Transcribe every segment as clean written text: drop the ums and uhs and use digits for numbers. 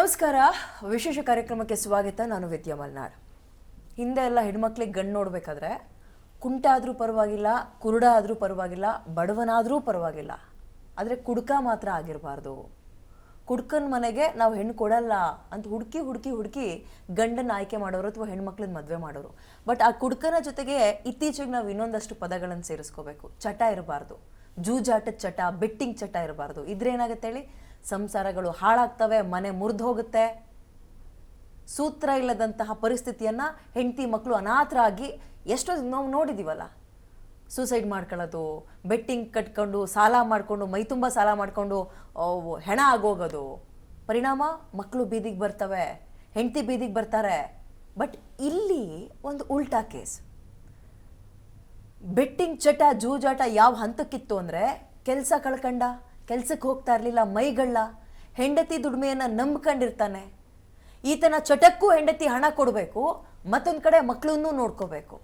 ನಮಸ್ಕಾರ. ವಿಶೇಷ ಕಾರ್ಯಕ್ರಮಕ್ಕೆ ಸ್ವಾಗತ. ನಾನು ವಿದ್ಯಾ ಮಲ್ನಾಡ್. ಹಿಂದೆ ಎಲ್ಲ ಹೆಣ್ಮಕ್ಳಿಗೆ ಗಂಡು ನೋಡಬೇಕಾದ್ರೆ ಕುಂಟ ಆದರೂ ಪರವಾಗಿಲ್ಲ, ಕುರುಡ ಆದರೂ ಪರವಾಗಿಲ್ಲ, ಬಡವನಾದರೂ ಪರವಾಗಿಲ್ಲ, ಆದರೆ ಕುಡ್ಕ ಮಾತ್ರ ಆಗಿರಬಾರ್ದು. ಕುಡ್ಕನ ಮನೆಗೆ ನಾವು ಹೆಣ್ಣು ಕೊಡಲ್ಲ ಅಂತ ಹುಡುಕಿ ಹುಡುಕಿ ಹುಡುಕಿ ಗಂಡನ ಆಯ್ಕೆ ಮಾಡೋರು ಅಥವಾ ಹೆಣ್ಮಕ್ಳನ್ನ ಮದುವೆ ಮಾಡೋರು. ಬಟ್ ಆ ಕುಡ್ಕನ ಜೊತೆಗೆ ಇತ್ತೀಚೆಗೆ ನಾವು ಇನ್ನೊಂದಷ್ಟು ಪದಗಳನ್ನು ಸೇರಿಸ್ಕೋಬೇಕು. ಚಟ ಇರಬಾರ್ದು, ಜೂಜಾಟದ ಚಟ, ಬೆಟ್ಟಿಂಗ್ ಚಟ ಇರಬಾರ್ದು. ಇದ್ರೇನಾಗುತ್ತೆ ಹೇಳಿ, ಸಂಸಾರಗಳು ಹಾಳಾಗ್ತವೆ, ಮನೆ ಮುರಿದು ಹೋಗುತ್ತೆ. ಸೂತ್ರ ಇಲ್ಲದಂತಹ ಪರಿಸ್ಥಿತಿಯನ್ನ ಹೆಂಡತಿ ಮಕ್ಕಳು ಅನಾಥರಾಗಿ ಎಷ್ಟೋ ನಾವು ನೋಡಿದೀವಲ್ಲ. ಸೂಸೈಡ್ ಮಾಡ್ಕೊಳ್ಳೋದು, ಬೆಟ್ಟಿಂಗ್ ಕಟ್ಕೊಂಡು, ಸಾಲ ಮಾಡಿಕೊಂಡು, ಮೈ ತುಂಬ ಸಾಲ ಮಾಡಿಕೊಂಡು ಹೆಣ ಆಗೋಗೋದು. ಪರಿಣಾಮ ಮಕ್ಕಳು ಬೀದಿಗೆ ಬರ್ತವೆ, ಹೆಂಡತಿ ಬೀದಿಗೆ ಬರ್ತಾರೆ. ಬಟ್ ಇಲ್ಲಿ ಒಂದು ಉಲ್ಟಾ ಕೇಸ್. ಬೆಟ್ಟಿಂಗ್ ಚಟ, ಜೂಜಾಟ ಯಾವ ಹಂತಕ್ಕಿತ್ತು ಅಂದರೆ, ಕೆಲಸ ಕಳ್ಕಂಡ, ಕೆಲ್ಸಕ್ಕೆ ಹೋಗ್ತಾ ಇರಲಿಲ್ಲ, ಮೈಗಳ್ಳ, ಹೆಂಡತಿ ದುಡಿಮೆಯನ್ನು ನಂಬ್ಕೊಂಡಿರ್ತಾನೆ. ಈತನ ಚಟಕ್ಕೂ ಹೆಂಡತಿ ಹಣ ಕೊಡಬೇಕು, ಮತ್ತೊಂದು ಕಡೆ ಮಕ್ಕಳನ್ನೂ ನೋಡ್ಕೋಬೇಕು.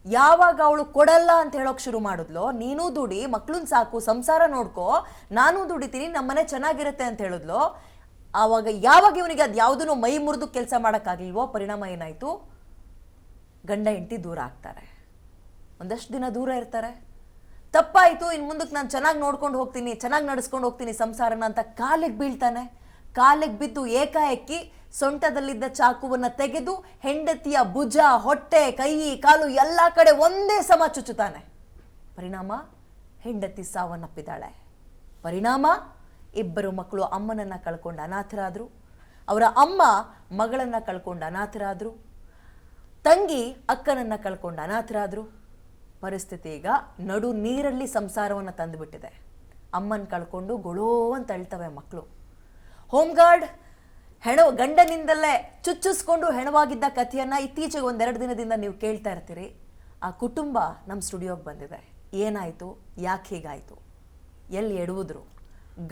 ಯಾವಾಗ ಅವಳು ಕೊಡಲ್ಲ ಅಂತ ಹೇಳೋಕೆ ಶುರು ಮಾಡಿದ್ಲೋ, ನೀನೂ ದುಡಿ, ಮಕ್ಕಳನ್ನ ಸಾಕು, ಸಂಸಾರ ನೋಡ್ಕೋ, ನಾನೂ ದುಡಿತೀನಿ, ನಮ್ಮನೆ ಚೆನ್ನಾಗಿರುತ್ತೆ ಅಂತ ಹೇಳಿದ್ಲೋ, ಆವಾಗ ಯಾವಾಗ ಇವನಿಗೆ ಅದು ಯಾವುದೂ ಮೈ ಮುರಿದು ಕೆಲಸ ಮಾಡೋಕ್ಕಾಗಿಲ್ವೋ, ಪರಿಣಾಮ ಏನಾಯಿತು, ಗಂಡ ಹೆಂಡತಿ ದೂರ ಆಗ್ತಾರೆ. ಒಂದಷ್ಟು ದಿನ ದೂರ ಇರ್ತಾರೆ. ತಪ್ಪಾಯಿತು, ಇನ್ನು ಮುಂದಕ್ಕೆ ನಾನು ಚೆನ್ನಾಗಿ ನೋಡ್ಕೊಂಡು ಹೋಗ್ತೀನಿ, ಚೆನ್ನಾಗಿ ನಡೆಸ್ಕೊಂಡು ಹೋಗ್ತೀನಿ ಸಂಸಾರನ ಅಂತ ಕಾಲಿಗೆ ಬೀಳ್ತಾನೆ. ಕಾಲಿಗೆ ಬಿದ್ದು ಏಕಾಏಕಿ ಸೊಂಟದಲ್ಲಿದ್ದ ಚಾಕುವನ್ನು ತೆಗೆದು ಹೆಂಡತಿಯ ಭುಜ, ಹೊಟ್ಟೆ, ಕೈ, ಕಾಲು ಎಲ್ಲ ಕಡೆ ಒಂದೇ ಸಮ ಚುಚ್ಚುತ್ತಾನೆ. ಪರಿಣಾಮ ಹೆಂಡತಿ ಸಾವನ್ನಪ್ಪಿದ್ದಾಳೆ. ಪರಿಣಾಮ ಇಬ್ಬರು ಮಕ್ಕಳು ಅಮ್ಮನನ್ನ ಕಳ್ಕೊಂಡು ಅನಾಥರಾದ್ರು, ಅವರ ಅಮ್ಮ ಮಗಳನ್ನ ಕಳ್ಕೊಂಡು ಅನಾಥರಾದ್ರು, ತಂಗಿ ಅಕ್ಕನನ್ನ ಕಳ್ಕೊಂಡು ಅನಾಥರಾದ್ರು. ಪರಿಸ್ಥಿತಿ ಈಗ ನಡು ನೀರಲ್ಲಿ ಸಂಸಾರವನ್ನು ತಂದುಬಿಟ್ಟಿದೆ. ಅಮ್ಮನ ಕಳ್ಕೊಂಡು ಗೊಳೋ ಅಂತ ಅಳ್ತವೆ ಮಕ್ಕಳು. ಹೋಮ್ ಗಾರ್ಡ್ ಗಂಡನಿಂದಲೇ ಚುಚ್ಚಿಸ್ಕೊಂಡು ಹೆಣವಾಗಿದ್ದ ಕಥೆಯನ್ನ ಇತ್ತೀಚೆಗೆ ಒಂದೆರಡು ದಿನದಿಂದ ನೀವು ಕೇಳ್ತಾ ಇರ್ತೀರಿ. ಆ ಕುಟುಂಬ ನಮ್ಮ ಸ್ಟುಡಿಯೋಗೆ ಬಂದಿದೆ. ಏನಾಯಿತು, ಯಾಕೆ ಹೀಗಾಯಿತು, ಎಲ್ಲಿ ಎಡುವುದ್ರು,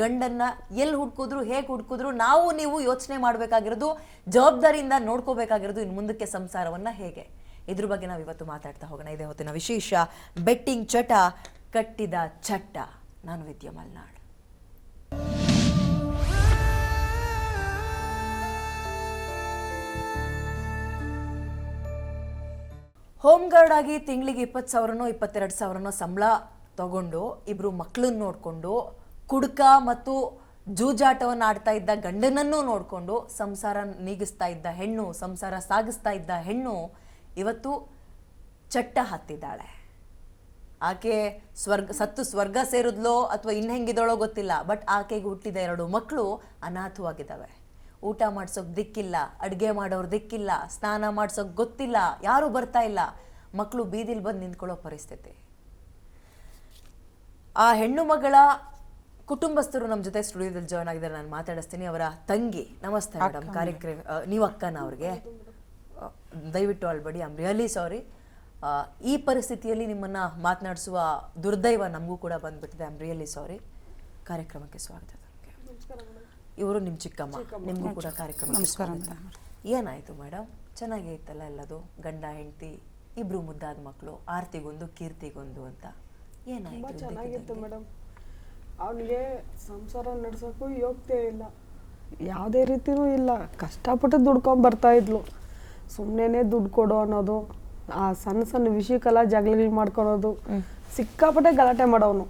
ಗಂಡನ್ನ ಎಲ್ಲಿ ಹುಡ್ಕಿದ್ರು, ಹೇಗೆ ಹುಡ್ಕಿದ್ರು, ನಾವು ನೀವು ಯೋಚನೆ ಮಾಡಬೇಕಾಗಿರೋದು, ಜವಾಬ್ದಾರಿಯಿಂದ ನೋಡ್ಕೋಬೇಕಾಗಿರೋದು ಇನ್ನು ಮುಂದಕ್ಕೆ ಸಂಸಾರವನ್ನು ಹೇಗೆ. ಇದ್ರ ಬಗ್ಗೆ ನಾವು ಇವತ್ತು ಮಾತಾಡ್ತಾ ಹೋಗೋಣ. ಇದೇ ಹೊತ್ತಿನ ವಿಶೇಷ ಬೆಟ್ಟಿಂಗ್ ಚಟ ಕಟ್ಟಿದ ಚಟ್ಟ. ನಾನು ವಿದ್ಯಾ ಮಲ್ನಾಡ್. ಹೋಮ್ ಗಾರ್ಡ್ ಆಗಿ ತಿಂಗಳಿಗೆ 20,000ನೋ 22,000ನೋ ಸಂಬಳ ತಗೊಂಡು ಇಬ್ರು ಮಕ್ಕಳನ್ನ ನೋಡಿಕೊಂಡು ಕುಡ್ಕ ಮತ್ತು ಜೂಜಾಟವನ್ನು ಆಡ್ತಾ ಇದ್ದ ಗಂಡನನ್ನೂ ನೋಡಿಕೊಂಡು ಸಂಸಾರ ನೀಗಿಸ್ತಾ ಇದ್ದ ಹೆಣ್ಣು, ಸಂಸಾರ ಸಾಗಿಸ್ತಾ ಇದ್ದ ಹೆಣ್ಣು ಇವತ್ತು ಚಟ್ಟ ಹತ್ತಿದ್ದಾಳೆ. ಆಕೆ ಸತ್ತು ಸ್ವರ್ಗ ಸೇರಿದ್ಲೋ ಅಥವಾ ಇನ್ನೆಂಗಿದಳೋ ಗೊತ್ತಿಲ್ಲ. ಬಟ್ ಆಕೆಗೆ ಹುಟ್ಟಿದ 2 ಮಕ್ಕಳು ಅನಾಥವಾಗಿದ್ದಾವೆ. ಊಟ ಮಾಡ್ಸೋಕೆ ದಿಕ್ಕಿಲ್ಲ, ಅಡುಗೆ ಮಾಡೋರು ದಿಕ್ಕಿಲ್ಲ, ಸ್ನಾನ ಮಾಡ್ಸೋಕೆ ಗೊತ್ತಿಲ್ಲ, ಯಾರೂ ಬರ್ತಾ ಇಲ್ಲ. ಮಕ್ಕಳು ಬೀದಿಲಿ ಬಂದು ನಿಂತ್ಕೊಳ್ಳೋ ಪರಿಸ್ಥಿತಿ. ಆ ಹೆಣ್ಣು ಮಗಳ ಕುಟುಂಬಸ್ಥರು ನಮ್ಮ ಜೊತೆ ಸ್ಟುಡಿಯೋದಲ್ಲಿ ಜಾಯ್ನ್ ಆಗಿದ್ದಾರೆ. ನಾನು ಮಾತಾಡಿಸ್ತೀನಿ. ಅವರ ತಂಗಿ. ನಮಸ್ತೆ ಮೇಡಮ್. ಕಾರ್ಯಕ್ರಮ ನೀವು ಅಕ್ಕನ ಅವ್ರಿಗೆ ದಯವಿಟ್ಟು ಅಳ್ಬೇಡಿ. I am really sorry. ಈ ಪರಿಸ್ಥಿತಿಯಲ್ಲಿ ನಿಮ್ಮನ್ನ ಮಾತನಾಡಿಸುವ ದುರ್ದೈವ ನಮಗೂ ಕೂಡ ಬಂದ್ಬಿಟ್ಟಿದೆ. I am really sorry. ಕಾರ್ಯಕ್ರಮಕ್ಕೆ ಸ್ವಾಗತ. ಇವರು ನಿಮ್ಮ ಚಿಕ್ಕಮ್ಮ, ನಿಮಗೂ ಕೂಡ ಕಾರ್ಯಕ್ರಮ. ಏನಾಯ್ತು ಮೇಡಮ್? ಚೆನ್ನಾಗೇ ಇತ್ತಲ್ಲ ಎಲ್ಲದು, ಗಂಡ ಹೆಂಡತಿ ಇಬ್ರು ಮುದ್ದಾದ ಮಕ್ಕಳು, ಆರ್ತಿಗೊಂದು ಕೀರ್ತಿಗೊಂದು ಅಂತ. ಏನಾಯ್ತು? ಚೆನ್ನಾಗಿತ್ತು ಮೇಡಮ್. ಅವನಿಗೆ ಸಂಸಾರ ನಡೆಸೋಕ್ಕೂ ಯೋಗ್ಯತೆ ಇಲ್ಲ, ಯಾವುದೇ ರೀತಿಯೂ ಇಲ್ಲ. ಕಷ್ಟಪಟ್ಟು ದುಡ್ಕೊಂಡು ಬರ್ತಾ ಇದ್ಲು. ಸುಮ್ಮನೆ ದುಡ್ಡು ಕೊಡು ಅನ್ನೋದು, ಆ ಸಣ್ಣ ಸಣ್ಣ ವಿಷಯಕ್ಕೆಲ್ಲ ಜಗಳಗಳು ಮಾಡ್ಕೊಳೋದು, ಸಿಕ್ಕಾಪಟ್ಟೆ ಗಲಾಟೆ ಮಾಡೋನು.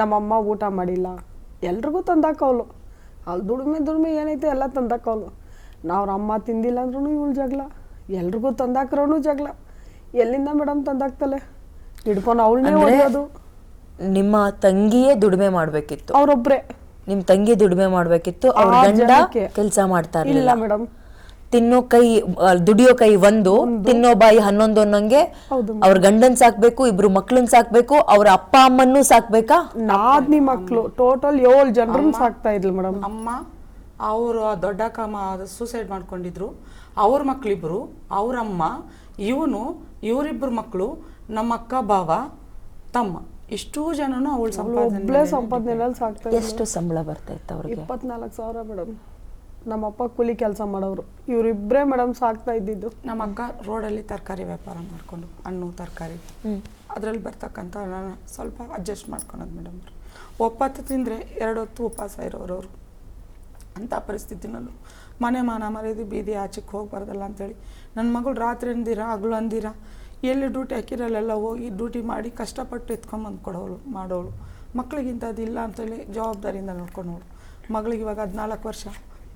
ನಮ್ಮಮ್ಮ ಊಟ ಮಾಡಿಲ್ಲ, ಎಲ್ರಿಗೂ ತಂದಾಕವಳು. ಅಲ್ಲಿ ದುಡಿಮೆ ಏನೈತೆ ಎಲ್ಲ ತಂದಾಕವಳು. ನಾವು ಅಮ್ಮ ತಿಂದಿಲ್ಲ ಅಂದ್ರೂ ಇವಳು ಜಗಳ, ಎಲ್ರಿಗೂ ತಂದಾಕ್ರೂ ಜಗಳ. ಎಲ್ಲಿಂದ ಮೇಡಮ್ ತಂದಾಕ್ತಲೆ ಹಿಡ್ಕೊಂಡು ಅವಳನ್ನೇ ಓದೋದು. ನಿಮ್ಮ ತಂಗಿಯೇ ದುಡಿಮೆ ಮಾಡ್ಬೇಕಿತ್ತು, ಅವ್ರೊಬ್ರೆ. ನಿಮ್ ತಂಗಿ ದುಡಿಮೆ ಮಾಡ್ಬೇಕಿತ್ತು, ಅವ್ರ ಗಂಡ ಕೆಲಸ ಮಾಡ್ತಾ ಇರ್ಲಿಲ್ಲ ಮೇಡಮ್. ತಿನ್ನೋ ಕೈ, ದುಡಿಯೋ ಕೈ ಒಂದು, ತಿನ್ನೋ ಬಾಯಿ 11 ಅನ್ನೋಂಗೆ. ಅವ್ರ ಗಂಡನ್ ಸಾಕ್ಬೇಕು, ಇಬ್ರು ಮಕ್ಳನ್ ಸಾಕ್ಬೇಕು, ಅವ್ರ ಅಪ್ಪ ಅಮ್ಮನ್ನೂ ಸಾಕ್ಬೇಕಾ? ನಾದ್ನಿ ಮಕ್ಳು ಟೋಟಲ್ 7 ಜನರನ್ನ ಸಾಕ್ತಾ ಇದ್ಲು ಮೇಡಮ್. ಅಮ್ಮ ಅವರು ದೊಡ್ಡಕ್ಕಮ್ಮ ಸೂಸೈಡ್ ಮಾಡ್ಕೊಂಡಿದ್ರು. ಅವ್ರ ಮಕ್ಳಿಬ್ರು, ಅವ್ರಮ್ಮ, ಇವರಿಬ್ಬರು ಮಕ್ಕಳು, ನಮ್ಮ ಅಕ್ಕ, ಬಾವ, ತಮ್ಮ, ಇಷ್ಟೂ ಜನನು ಅವಳು ಸಂಪಾದನೆ ಸಾಕ್ತಾ. ಎಷ್ಟು ಸಂಬಳ ಬರ್ತಾ ಇತ್ತು ಅವ್ರಿಗೆ? 24,000 ಮೇಡಮ್. ನಮ್ಮಪ್ಪ ಕೂಲಿ ಕೆಲಸ ಮಾಡೋರು, ಇವರಿಬ್ಬರೇ ಮೇಡಮ್ ಸಾಕ್ತಾ ಇದ್ದಿದ್ದು. ನಮ್ಮ ಅಕ್ಕ ರೋಡಲ್ಲಿ ತರಕಾರಿ ವ್ಯಾಪಾರ ಮಾಡಿಕೊಂಡು, ಹಣ್ಣು ತರಕಾರಿ ಅದರಲ್ಲಿ ಬರ್ತಕ್ಕಂಥ ನಾನು ಸ್ವಲ್ಪ ಅಡ್ಜಸ್ಟ್ ಮಾಡ್ಕೊಳೋದು ಮೇಡಮ್. ಒಪ್ಪತ್ತು ತಿಂದರೆ 2 ಹೊತ್ತು ಉಪವಾಸ ಇರೋರು ಅವರು. ಅಂಥ ಪರಿಸ್ಥಿತಿನಲ್ಲೂ ಮನೆ ಮಾನ ಮರ್ಯಾದೆ ಬೀದಿ ಆಚೆಗೆ ಹೋಗ್ಬಾರ್ದಲ್ಲ ಅಂತೇಳಿ ನನ್ನ ಮಗಳು ರಾತ್ರಿ ಅಂದಿರ ಹಗಲು ಅಂದಿರ ಎಲ್ಲಿ ಡ್ಯೂಟಿ ಹಾಕಿರಲ್ಲೆಲ್ಲ ಹೋಗಿ ಡ್ಯೂಟಿ ಮಾಡಿ ಕಷ್ಟಪಟ್ಟು ಎತ್ಕೊಂಬಂದು ಕೊಡೋಳು ಮಾಡೋಳು. ಮಕ್ಳಿಗಿಂತ ಅದಿಲ್ಲ ಅಂತೇಳಿ ಜವಾಬ್ದಾರಿಯಿಂದ ನೋಡ್ಕೊಂಡವಳು. ಮಗಳಿಗೆ ಇವಾಗ 14 ವರ್ಷ,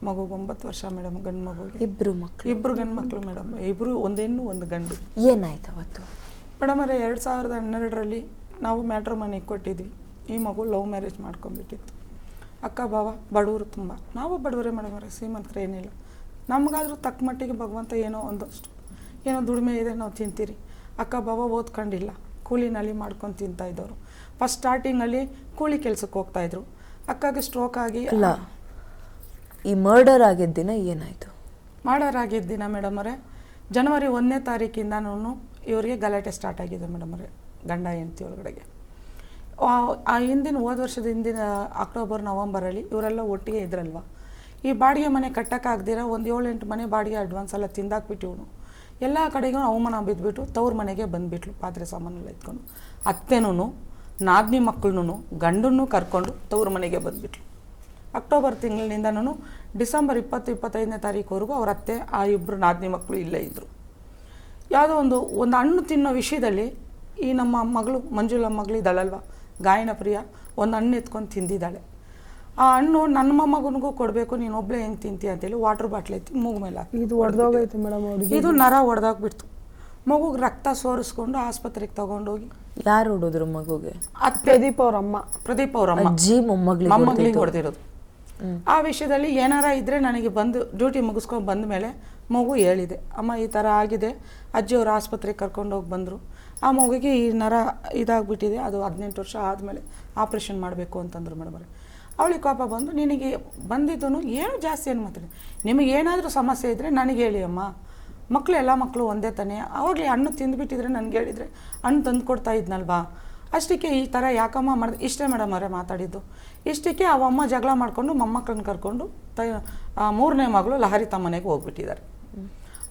ಮಗುಗೆ 9 ವರ್ಷ ಮೇಡಮ್. ಗಂಡು ಮಗುಗೆ ಇಬ್ಬರು ಗಂಡು ಮಕ್ಕಳು ಮೇಡಮ್, ಇಬ್ಬರು ಒಂದು ಹೆಣ್ಣು ಒಂದು ಗಂಡು. ಏನಾಯ್ತು ಅವತ್ತು ಮೇಡಮ್ ಅವರೇ 2012ರಲ್ಲಿ ನಾವು ಮ್ಯಾಟ್ರಿಮೋನಿಗೆ ಕೊಟ್ಟಿದ್ವಿ. ಈ ಮಗು ಲವ್ ಮ್ಯಾರೇಜ್ ಮಾಡ್ಕೊಂಡ್ಬಿಟ್ಟಿತ್ತು. ಅಕ್ಕ ಬಾವ ಬಡವರು ತುಂಬ, ನಾವು ಬಡವರೇ ಮೇಡಮ್ ಅವರೇ, ಶ್ರೀಮಂತರು ಏನಿಲ್ಲ. ನಮಗಾದರೂ ತಕ್ಕ ಮಟ್ಟಿಗೆ ಭಗವಂತ ಏನೋ ಒಂದಷ್ಟು ಏನೋ ದುಡಿಮೆ ಇದೆ, ನಾವು ತಿಂತೀರಿ. ಅಕ್ಕ ಬಾವ ಓದ್ಕೊಂಡಿಲ್ಲ, ಕೂಲಿನಲ್ಲಿ ಮಾಡ್ಕೊಂಡು ತಿಂತಾಯಿದ್ದವರು. ಫಸ್ಟ್ ಸ್ಟಾರ್ಟಿಂಗಲ್ಲಿ ಕೂಲಿ ಕೆಲಸಕ್ಕೆ ಹೋಗ್ತಾಯಿದ್ರು. ಅಕ್ಕಗೆ ಸ್ಟ್ರೋಕ್ ಆಗಿ ಅಲ್ಲ, ಈ ಮರ್ಡರ್ ಆಗಿದ್ದ ದಿನ ಏನಾಯಿತು? ಮರ್ಡರ್ ಆಗಿದ್ದ ದಿನ ಮೇಡಮ್ ಅವರೇ ಜನವರಿ 1ನೇ ತಾರೀಕಿಂದನೂ ಇವರಿಗೆ ಗಲಾಟೆ ಸ್ಟಾರ್ಟ್ ಆಗಿದೆ ಮೇಡಮ್ ಅವರೇ, ಗಂಡ ಹೆಂಡತಿ ಒಳಗಡೆಗೆ. ಆ ಹಿಂದಿನ ಹೋದ ವರ್ಷದ ಹಿಂದಿನ ಅಕ್ಟೋಬರ್ ನವಂಬರಲ್ಲಿ ಇವರೆಲ್ಲ ಒಟ್ಟಿಗೆ ಇದ್ರಲ್ವ. ಈ ಬಾಡಿಗೆ ಮನೆ ಕಟ್ಟೋಕ್ಕಾಗ್ದಿರ ಒಂದು 7-8 ಮನೆ ಬಾಡಿಗೆ ಅಡ್ವಾನ್ಸ್ ಎಲ್ಲ ತಿಂದಾಕ್ಬಿಟ್ಟು ಇವನು ಎಲ್ಲ ಕಡೆಗೂ ಅವಮಾನ ಬಿದ್ದುಬಿಟ್ಟು ತವ್ರ ಮನೆಗೆ ಬಂದುಬಿಟ್ಲು ಪಾತ್ರೆ ಸಾಮಾನೆಲ್ಲ ಎತ್ಕೊಂಡು. ಅತ್ತೆನೂ ನಾದಿನಿ ಮಕ್ಕಳನ್ನೂ ಗಂಡನ್ನೂ ಕರ್ಕೊಂಡು ತವ್ರ ಮನೆಗೆ ಬಂದುಬಿಟ್ಲು. ಅಕ್ಟೋಬರ್ ತಿಂಗಳಿನಿಂದನೂ ಡಿಸೆಂಬರ್ 20-25ನೇ ತಾರೀಕುವರೆಗೂ ಅವ್ರ ಅತ್ತೆ ಆ ಇಬ್ಬರು ನಾದಿನಿ ಮಕ್ಕಳು ಇಲ್ಲೇ ಇದ್ದರು. ಯಾವುದೋ ಒಂದು ಹಣ್ಣು ತಿನ್ನೋ ವಿಷಯದಲ್ಲಿ ಈ ನಮ್ಮ ಮಗಳು ಮಂಜುಳ ಮಗಳಿದ್ದಾಳಲ್ವ, ಗಾಯನ ಪ್ರಿಯ, ಒಂದು ಹಣ್ಣು ಎತ್ಕೊಂಡು ತಿಂದಿದ್ದಾಳೆ. ಆ ಹಣ್ಣು ನನ್ನ ಮೊಮ್ಮಗನಿಗೂ ಕೊಡಬೇಕು, ನೀನು ಒಬ್ಬಳೇ ಹೆಂಗೆ ತಿಂತೀಯ ಅಂತೇಳಿ ವಾಟರ್ ಬಾಟ್ಲ್ ಎತ್ತಿ ಮೂಗು ಮೇಲೆ ಇದು ಹೊಡೆದೋಗೈತೆ ಮೇಡಮ್ ಅವ್ರಿಗೆ. ಇದು ನರ ಹೊಡೆದೋಗ್ಬಿಡ್ತು. ಮಗುಗೆ ರಕ್ತ ಸೋರಿಸ್ಕೊಂಡು ಆಸ್ಪತ್ರೆಗೆ ತಗೊಂಡೋಗಿ. ಯಾರು ಹೊಡೆದ್ರು ಮಗುಗೆ? ಪ್ರದೀಪ್ ಅವ್ರ ಅಮ್ಮ ಅಜ್ಜಿ ಮೊಮ್ಮಗಳಿಗೆ ಹೊಡೆದಿರೋದು. ಆ ವಿಷಯದಲ್ಲಿ ಏನಾರ ಇದ್ದರೆ ನನಗೆ ಬಂದು ಡ್ಯೂಟಿ ಮುಗಿಸ್ಕೊಂಡು ಬಂದ ಮೇಲೆ ಮಗು ಹೇಳಿದೆ, ಅಮ್ಮ ಈ ಥರ ಆಗಿದೆ, ಅಜ್ಜಿಯವರು ಆಸ್ಪತ್ರೆಗೆ ಕರ್ಕೊಂಡೋಗಿ ಬಂದರು. ಆ ಮಗುಗೆ ಈ ನರ ಇದಾಗ್ಬಿಟ್ಟಿದೆ, ಅದು 18 ವರ್ಷ ಆದಮೇಲೆ ಆಪ್ರೇಷನ್ ಮಾಡಬೇಕು ಅಂತಂದ್ರು ಮೇಡಮ್. ಅವಳಿಗೆ ಕೋಪ ಬಂದು, ನಿನಗೆ ಬಂದಿದ್ದನು ಏನು ಜಾಸ್ತಿ ಏನು ಮಾತಾಡಿ, ನಿಮಗೆ ಏನಾದರೂ ಸಮಸ್ಯೆ ಇದ್ದರೆ ನನಗೆ ಹೇಳಿ ಅಮ್ಮ, ಮಕ್ಕಳು ಎಲ್ಲ ಮಕ್ಕಳು ಒಂದೇ ತಾನೇ, ಅವಾಗಲೇ ಹಣ್ಣು ತಿಂದುಬಿಟ್ಟಿದ್ರೆ ನನಗೆ ಹೇಳಿದರೆ ಹಣ್ಣು ತಂದು ಕೊಡ್ತಾ ಇದ್ನಲ್ವಾ, ಅಷ್ಟಕ್ಕೆ ಈ ಥರ ಯಾಕಮ್ಮ ಮಾಡಿದೆ. ಇಷ್ಟೇ ಮೇಡಮ್ ಅವರೇ ಮಾತಾಡಿದ್ದು. ಇಷ್ಟಕ್ಕೆ ಅವಮ್ಮ ಜಗಳ ಮಾಡಿಕೊಂಡು ಮೊಮ್ಮಕ್ಕಳನ್ನ ಕರ್ಕೊಂಡು 3ನೇ ಮಗಳು ಲಹರಿ ತಮ್ಮನೆಗೆ ಹೋಗ್ಬಿಟ್ಟಿದ್ದಾರೆ.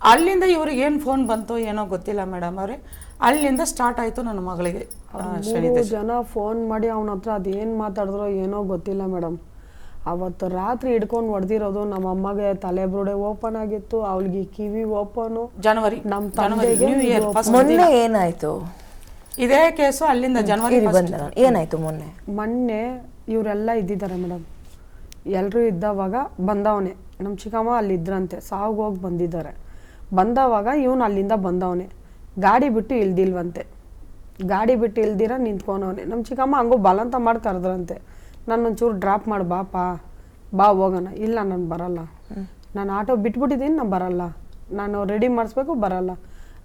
ಅಲ್ಲಿಂದ ಇವ್ರಿಗೆ ಏನು ಫೋನ್ ಬಂತು ಏನೋ ಗೊತ್ತಿಲ್ಲ ಮೇಡಮ್ ಅವರೇ, ಅಲ್ಲಿಂದ ಸ್ಟಾರ್ಟ್ ಆಯಿತು ನನ್ನ ಮಗಳಿಗೆ. 3 ಜನ ಫೋನ್ ಮಾಡಿ ಅವನ ಹತ್ರ ಅದೇನು ಮಾತಾಡಿದ್ರೋ ಏನೋ ಗೊತ್ತಿಲ್ಲ ಮೇಡಮ್. ಅವತ್ತು ರಾತ್ರಿ ಹಿಡ್ಕೊಂಡು ಹೊಡೆದಿರೋದು. ನಮ್ಮ ಅಮ್ಮಗೆ ತಲೆ ಬುರುಡೆ ಓಪನ್ ಆಗಿತ್ತು, ಅವಳಿಗೆ ಕಿವಿ ಓಪನು. ಜನವರಿ ನಮ್ಮ ತಂದೆಗೆ ಮೊನ್ನೆ ಏನಾಯ್ತು ಇದೇ ಕೇಸು? ಅಲ್ಲಿಂದ ಜನವರಿ ಏನಾಯ್ತು ಮೊನ್ನೆ ಇವರೆಲ್ಲ ಇದ್ದಿದ್ದಾರೆ ಮೇಡಮ್. ಎಲ್ಲರೂ ಇದ್ದವಾಗ ಬಂದವನೇ, ನಮ್ಮ ಚಿಕ್ಕಮ್ಮ ಅಲ್ಲಿದ್ದರಂತೆ, ಸಾವ್ಗೆ ಹೋಗಿ ಬಂದಿದ್ದಾರೆ. ಬಂದವಾಗ ಇವನು ಅಲ್ಲಿಂದ ಬಂದವನೇ, ಗಾಡಿ ಬಿಟ್ಟು ಇಳ್ದಿಲ್ವಂತೆ. ಗಾಡಿ ಬಿಟ್ಟು ಇಳ್ದಿರ ನಿಂತ್ಕೊಂಡವನೆ. ನಮ್ಮ ಚಿಕ್ಕಮ್ಮ ಹಂಗೂ ಬಲಂತ ಮಾಡಿ ಕರೆದ್ರಂತೆ, ನನ್ನೊಂಚೂರು ಡ್ರಾಪ್ ಮಾಡಿ ಬಾ ಹೋಗೋಣ. ಇಲ್ಲ ನಾನು ಬರಲ್ಲ, ನಾನು ಆಟೋ ಬಿಟ್ಬಿಟ್ಟಿದ್ದೀನಿ, ನಾನು ಬರಲ್ಲ, ನಾನು ರೆಡಿ ಮಾಡಿಸ್ಬೇಕು, ಬರಲ್ಲ.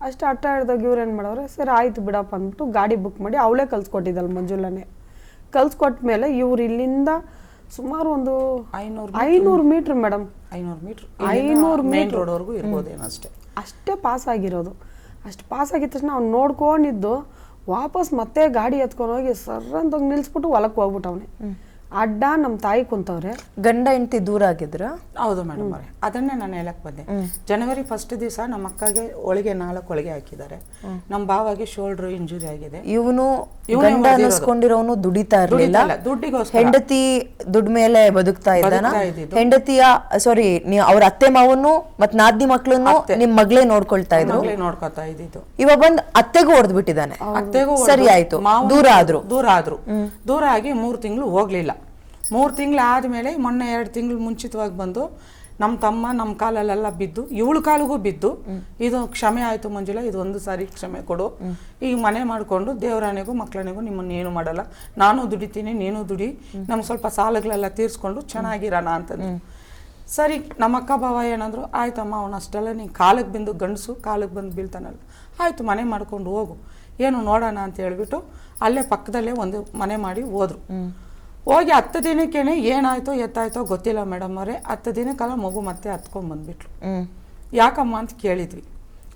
ಅಷ್ಟು ಆಟ ಹಿಡ್ದಾಗ ಇವ್ರು ಏನು ಮಾಡವ್ರೆ, ಸರಿ ಆಯಿತು ಬಿಡಪ್ಪ ಅಂದ್ಬಿಟ್ಟು ಗಾಡಿ ಬುಕ್ ಮಾಡಿ ಅವಳೇ ಕಲ್ಸ್ಕೊಟ್ಟಿದ್ದಲ್ಲ ಮಂಜುಳನೇ. ಕಲ್ಸ್ಕೊಟ್ಮೇಲೆ ಇವ್ರು ಇಲ್ಲಿಂದ ಸುಮಾರು ಒಂದು 500 ಮೀಟ್ರ್ ಮೇಡಮ್, 500 ಮೀಟ್ರ್ವರೆಗೂ ಇರ್ಬೋದೇನೋ ಅಷ್ಟೇ ಪಾಸ್ ಆಗಿರೋದು. ಅಷ್ಟು ಪಾಸ್ ಆಗಿದ ತಕ್ಷಣ ಅವ್ನು ನೋಡ್ಕೊಂಡಿದ್ದು ವಾಪಸ್ ಮತ್ತೆ ಗಾಡಿ ಎತ್ಕೊಂಡು ಹೋಗಿ ಸರ್ರಂತೋಗಿ ನಿಲ್ಸ್ಬಿಟ್ಟು ಹೊಲಕ್ಕೆ ಹೋಗ್ಬಿಟ್ಟವನೆ. ಅಡ್ಡ ನಮ್ಮ ತಾಯಿ ಕುಂತವ್ರೆ. ಗಂಡ ಹೆಂಡತಿ ದೂರ ಆಗಿದ್ರ? ಹೌದು ಮೇಡಮ್ ಅವರೇ, ಅದನ್ನೇ ನಾನು ಹೇಳಕ್ ಬಂದೆ. ಜನವರಿ 1 ದಿವಸ ನಮ್ಮ ಅಕ್ಕಗೆ ಒಳಗೆ 4 ಹೊಲಿಗೆ ಹಾಕಿದ್ದಾರೆ. ನಮ್ಮ ಬಾವಾಗೆ ಶೋಲ್ಡರ್ ಇಂಜುರಿ ಆಗಿದೆ. ಇವನು ಗಂಡ ಅನ್ನಿಸ್ಕೊಂಡಿರೋನು ದುಡಿತಾ ಇರ್ಲಿಲ್ಲ, ದುಡ್ಡಿಗೋಸ್ಕರ. ಹೆಂಡತಿ ದುಡ್ಡು ಮೇಲೆ ಬದುಕ್ತಾ ಇದ್ದಾನ. ಹೆಂಡತಿಯ ಸಾರಿ ಅವ್ರ ಅತ್ತೆ ಮಾವನು ಮತ್ ನಾದಿನಿ ಮಕ್ಳನ್ನು ನಿಮ್ ಮಗಳೇ ನೋಡ್ಕೊಳ್ತಾ ಇದ್ರು. ನೋಡ್ಕೊತಾ ಇದ್ದಿದ್ದು. ಇವಾಗ ಬಂದ್ ಅತ್ತೆಗೂ ಹೊಡೆದ್ಬಿಟ್ಟಿದ್ದಾನೆ. ಅತ್ತೆಗೂ ಸರಿ ಆಯ್ತು, ದೂರ ಆದ್ರು. ದೂರ ಆಗಿ 3 ತಿಂಗಳು ಹೋಗ್ಲಿಲ್ಲ. 3 ತಿಂಗಳು ಆದಮೇಲೆ ಮೊನ್ನೆ 2 ತಿಂಗಳು ಮುಂಚಿತವಾಗಿ ಬಂದು ನಮ್ಮ ತಮ್ಮ ನಮ್ಮ ಕಾಲಲ್ಲೆಲ್ಲ ಬಿದ್ದು, ಇವಳು ಕಾಲಿಗೂ ಬಿದ್ದು, ಇದು ಕ್ಷಮೆ ಆಯಿತು ಮಂಜುಳಾ, ಇದು ಒಂದು ಸಾರಿ ಕ್ಷಮೆ ಕೊಡು, ಈಗ ಮನೆ ಮಾಡಿಕೊಂಡು ದೇವರಾಣೆಗೂ ಮಕ್ಕಳನಿಗೂ ನಿಮ್ಮನ್ನು ಏನು ಮಾಡಲ್ಲ, ನಾನು ದುಡಿತೀನಿ ನೀನು ದುಡಿ, ನಮ್ಗೆ ಸ್ವಲ್ಪ ಸಾಲಗಳೆಲ್ಲ ತೀರಿಸ್ಕೊಂಡು ಚೆನ್ನಾಗಿರೋಣ ಅಂತಂದು. ಸರಿ ನಮ್ಮ ಅಕ್ಕ ಭಾವ ಏನಂದ್ರು, ಆಯ್ತಮ್ಮ ಅವನು ಅಷ್ಟೆಲ್ಲ ನೀನು ಕಾಲಿಗೆ ಬಂದು ಗಂಡಸು ಕಾಲಿಗೆ ಬಂದು ಬೀಳ್ತಾನಲ್ಲ, ಆಯಿತು ಮನೆ ಮಾಡ್ಕೊಂಡು ಹೋಗು, ಏನು ನೋಡೋಣ ಅಂತ ಹೇಳ್ಬಿಟ್ಟು ಅಲ್ಲೇ ಪಕ್ಕದಲ್ಲೇ ಒಂದು ಮನೆ ಮಾಡಿ ಹೋದ್ರು. ಹೋಗಿ 10 ದಿನಕ್ಕೇನೆ ಏನಾಯ್ತೋ ಎತ್ತಾಯ್ತೋ ಗೊತ್ತಿಲ್ಲ ಮೇಡಮ್ ಅವರೇ, 10 ದಿನಕ್ಕೆಲ್ಲ ಮಗು ಮತ್ತೆ ಹತ್ಕೊಂಡು ಬಂದ್ಬಿಟ್ಲು. ಯಾಕಮ್ಮ ಅಂತ ಕೇಳಿದ್ವಿ.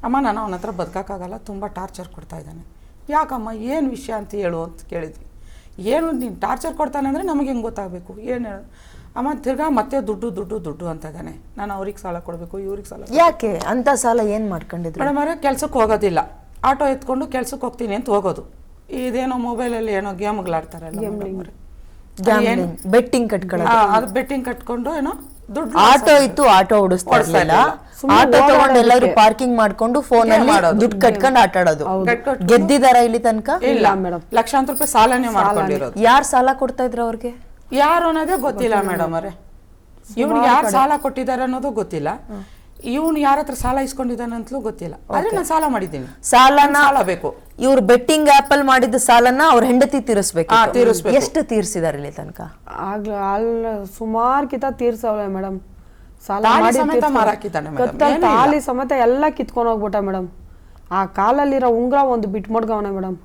ಅಮ್ಮ ನಾನು ಅವನ ಹತ್ರ ಬದುಕೋಕ್ಕಾಗಲ್ಲ, ತುಂಬ ಟಾರ್ಚರ್ ಕೊಡ್ತಾ ಇದ್ದಾನೆ. ಯಾಕಮ್ಮ ಏನು ವಿಷಯ ಅಂತ ಹೇಳು ಅಂತ ಕೇಳಿದ್ವಿ. ಏನು ನೀನು ಟಾರ್ಚರ್ ಕೊಡ್ತಾನೆ ಅಂದರೆ ನಮಗೆ ಹೆಂಗೆ ಗೊತ್ತಾಗಬೇಕು, ಏನು ಹೇಳು. ಅಮ್ಮ ತಿರ್ಗಾ ಮತ್ತೆ ದುಡ್ಡು ಅಂತ ಇದ್ದಾನೆ, ನಾನು ಅವ್ರಿಗೆ ಸಾಲ ಕೊಡಬೇಕು ಇವ್ರಿಗೆ ಸಾಲ. ಯಾಕೆ ಅಂತ ಸಾಲ ಏನು ಮಾಡ್ಕೊಂಡಿದ್ರು ಮೇಡಮ್ ಅವರೇ? ಕೆಲ್ಸಕ್ಕೆ ಹೋಗೋದಿಲ್ಲ, ಆಟೋ ಎತ್ಕೊಂಡು ಕೆಲ್ಸಕ್ಕೆ ಹೋಗ್ತೀನಿ ಅಂತ ಹೋಗೋದು. ಇದೇನೋ ಮೊಬೈಲಲ್ಲಿ ಏನೋ ಗೇಮ್ಗಳಾಡ್ತಾರಲ್ಲ ಮೇಡಮ್ ಅವರೇ, ಬೆಟ್ಟಿಂಗ್ ಕಟ್ಕೊಳ್ಳೋದು. ಅದು ಬೆಟ್ಟಿಂಗ್ ಕಟ್ಕೊಂಡು ಏನೋ ಆಟೋ ಇತ್ತು, ಆಟೋ ಓಡಿಸ್ತಾ ಇರ್ಲಿಲ್ಲ. ಆಟೋ ತಗೊಂಡು ಎಲ್ಲರೂ ಪಾರ್ಕಿಂಗ್ ಮಾಡ್ಕೊಂಡು ಫೋನ್ ಅಲ್ಲಿ ದುಡ್ಡು ಕಟ್ಕೊಂಡು ಆಟ ಆಡೋದು. ಗೆದ್ದಿದಾರ ಇಲ್ಲಿ ತನಕ? ಇಲ್ಲ ಮೇಡಮ್, ಲಕ್ಷಾಂತರ ರೂಪಾಯಿ ಸಾಲನೇ ಮಾಡ್ಕೊಂಡಿರೋದು. ಯಾರು ಸಾಲ ಕೊಡ್ತಾ ಇದ್ರು ಅವ್ರಿಗೆ? ಯಾರು ಅನ್ನೋದೇ ಗೊತ್ತಿಲ್ಲ ಮೇಡಮ್ ಅವರೇ. ಇವ್ನು ಯಾರು ಸಾಲ ಕೊಟ್ಟಿದ್ದಾರೆ ಅನ್ನೋದು ಗೊತ್ತಿಲ್ಲ, ಇವನು ಯಾರ ಹತ್ರ ಸಾಲ ಇಸ್ಕೊಂಡಿದ್ದಾನೆ ಅಂತಲೂ ಗೊತ್ತಿಲ್ಲ. ಆದ್ರೆ ನಾನು ಸಾಲ ಮಾಡಿದ್ದೀನಿ. ಸಾಲ ಬೇಕು. ಇವ್ರು ಬೆಟ್ಟಿಂಗ್ ಆಪ್ ಅಲ್ಲಿ ಮಾಡಿದ ಸಾಲನ ಅವ್ರ ಹೆಂಡತಿ ತೀರಿಸ್ಬೇಕು. ಎಷ್ಟು ತೀರ್ಸಿದಾರೆ ಇಲ್ಲಿ ತನಕ? ಸುಮಾರು ಕಿತ ತೀರ್ಸವ್ರೆ ಮೇಡಮ್. ಸಾಲ ತಾಲಿ ಸಮೇತ ಎಲ್ಲ ಕಿತ್ಕೊಂಡು ಹೋಗ್ಬಿಟ್ಟ ಮೇಡಮ್. ಆ ಕಾಲಲ್ಲಿರೋ ಉಂಗ್ರ ಒಂದು ಬಿಟ್ಟು ಮಡ್ಗವನೆ ಮೇಡಮ್.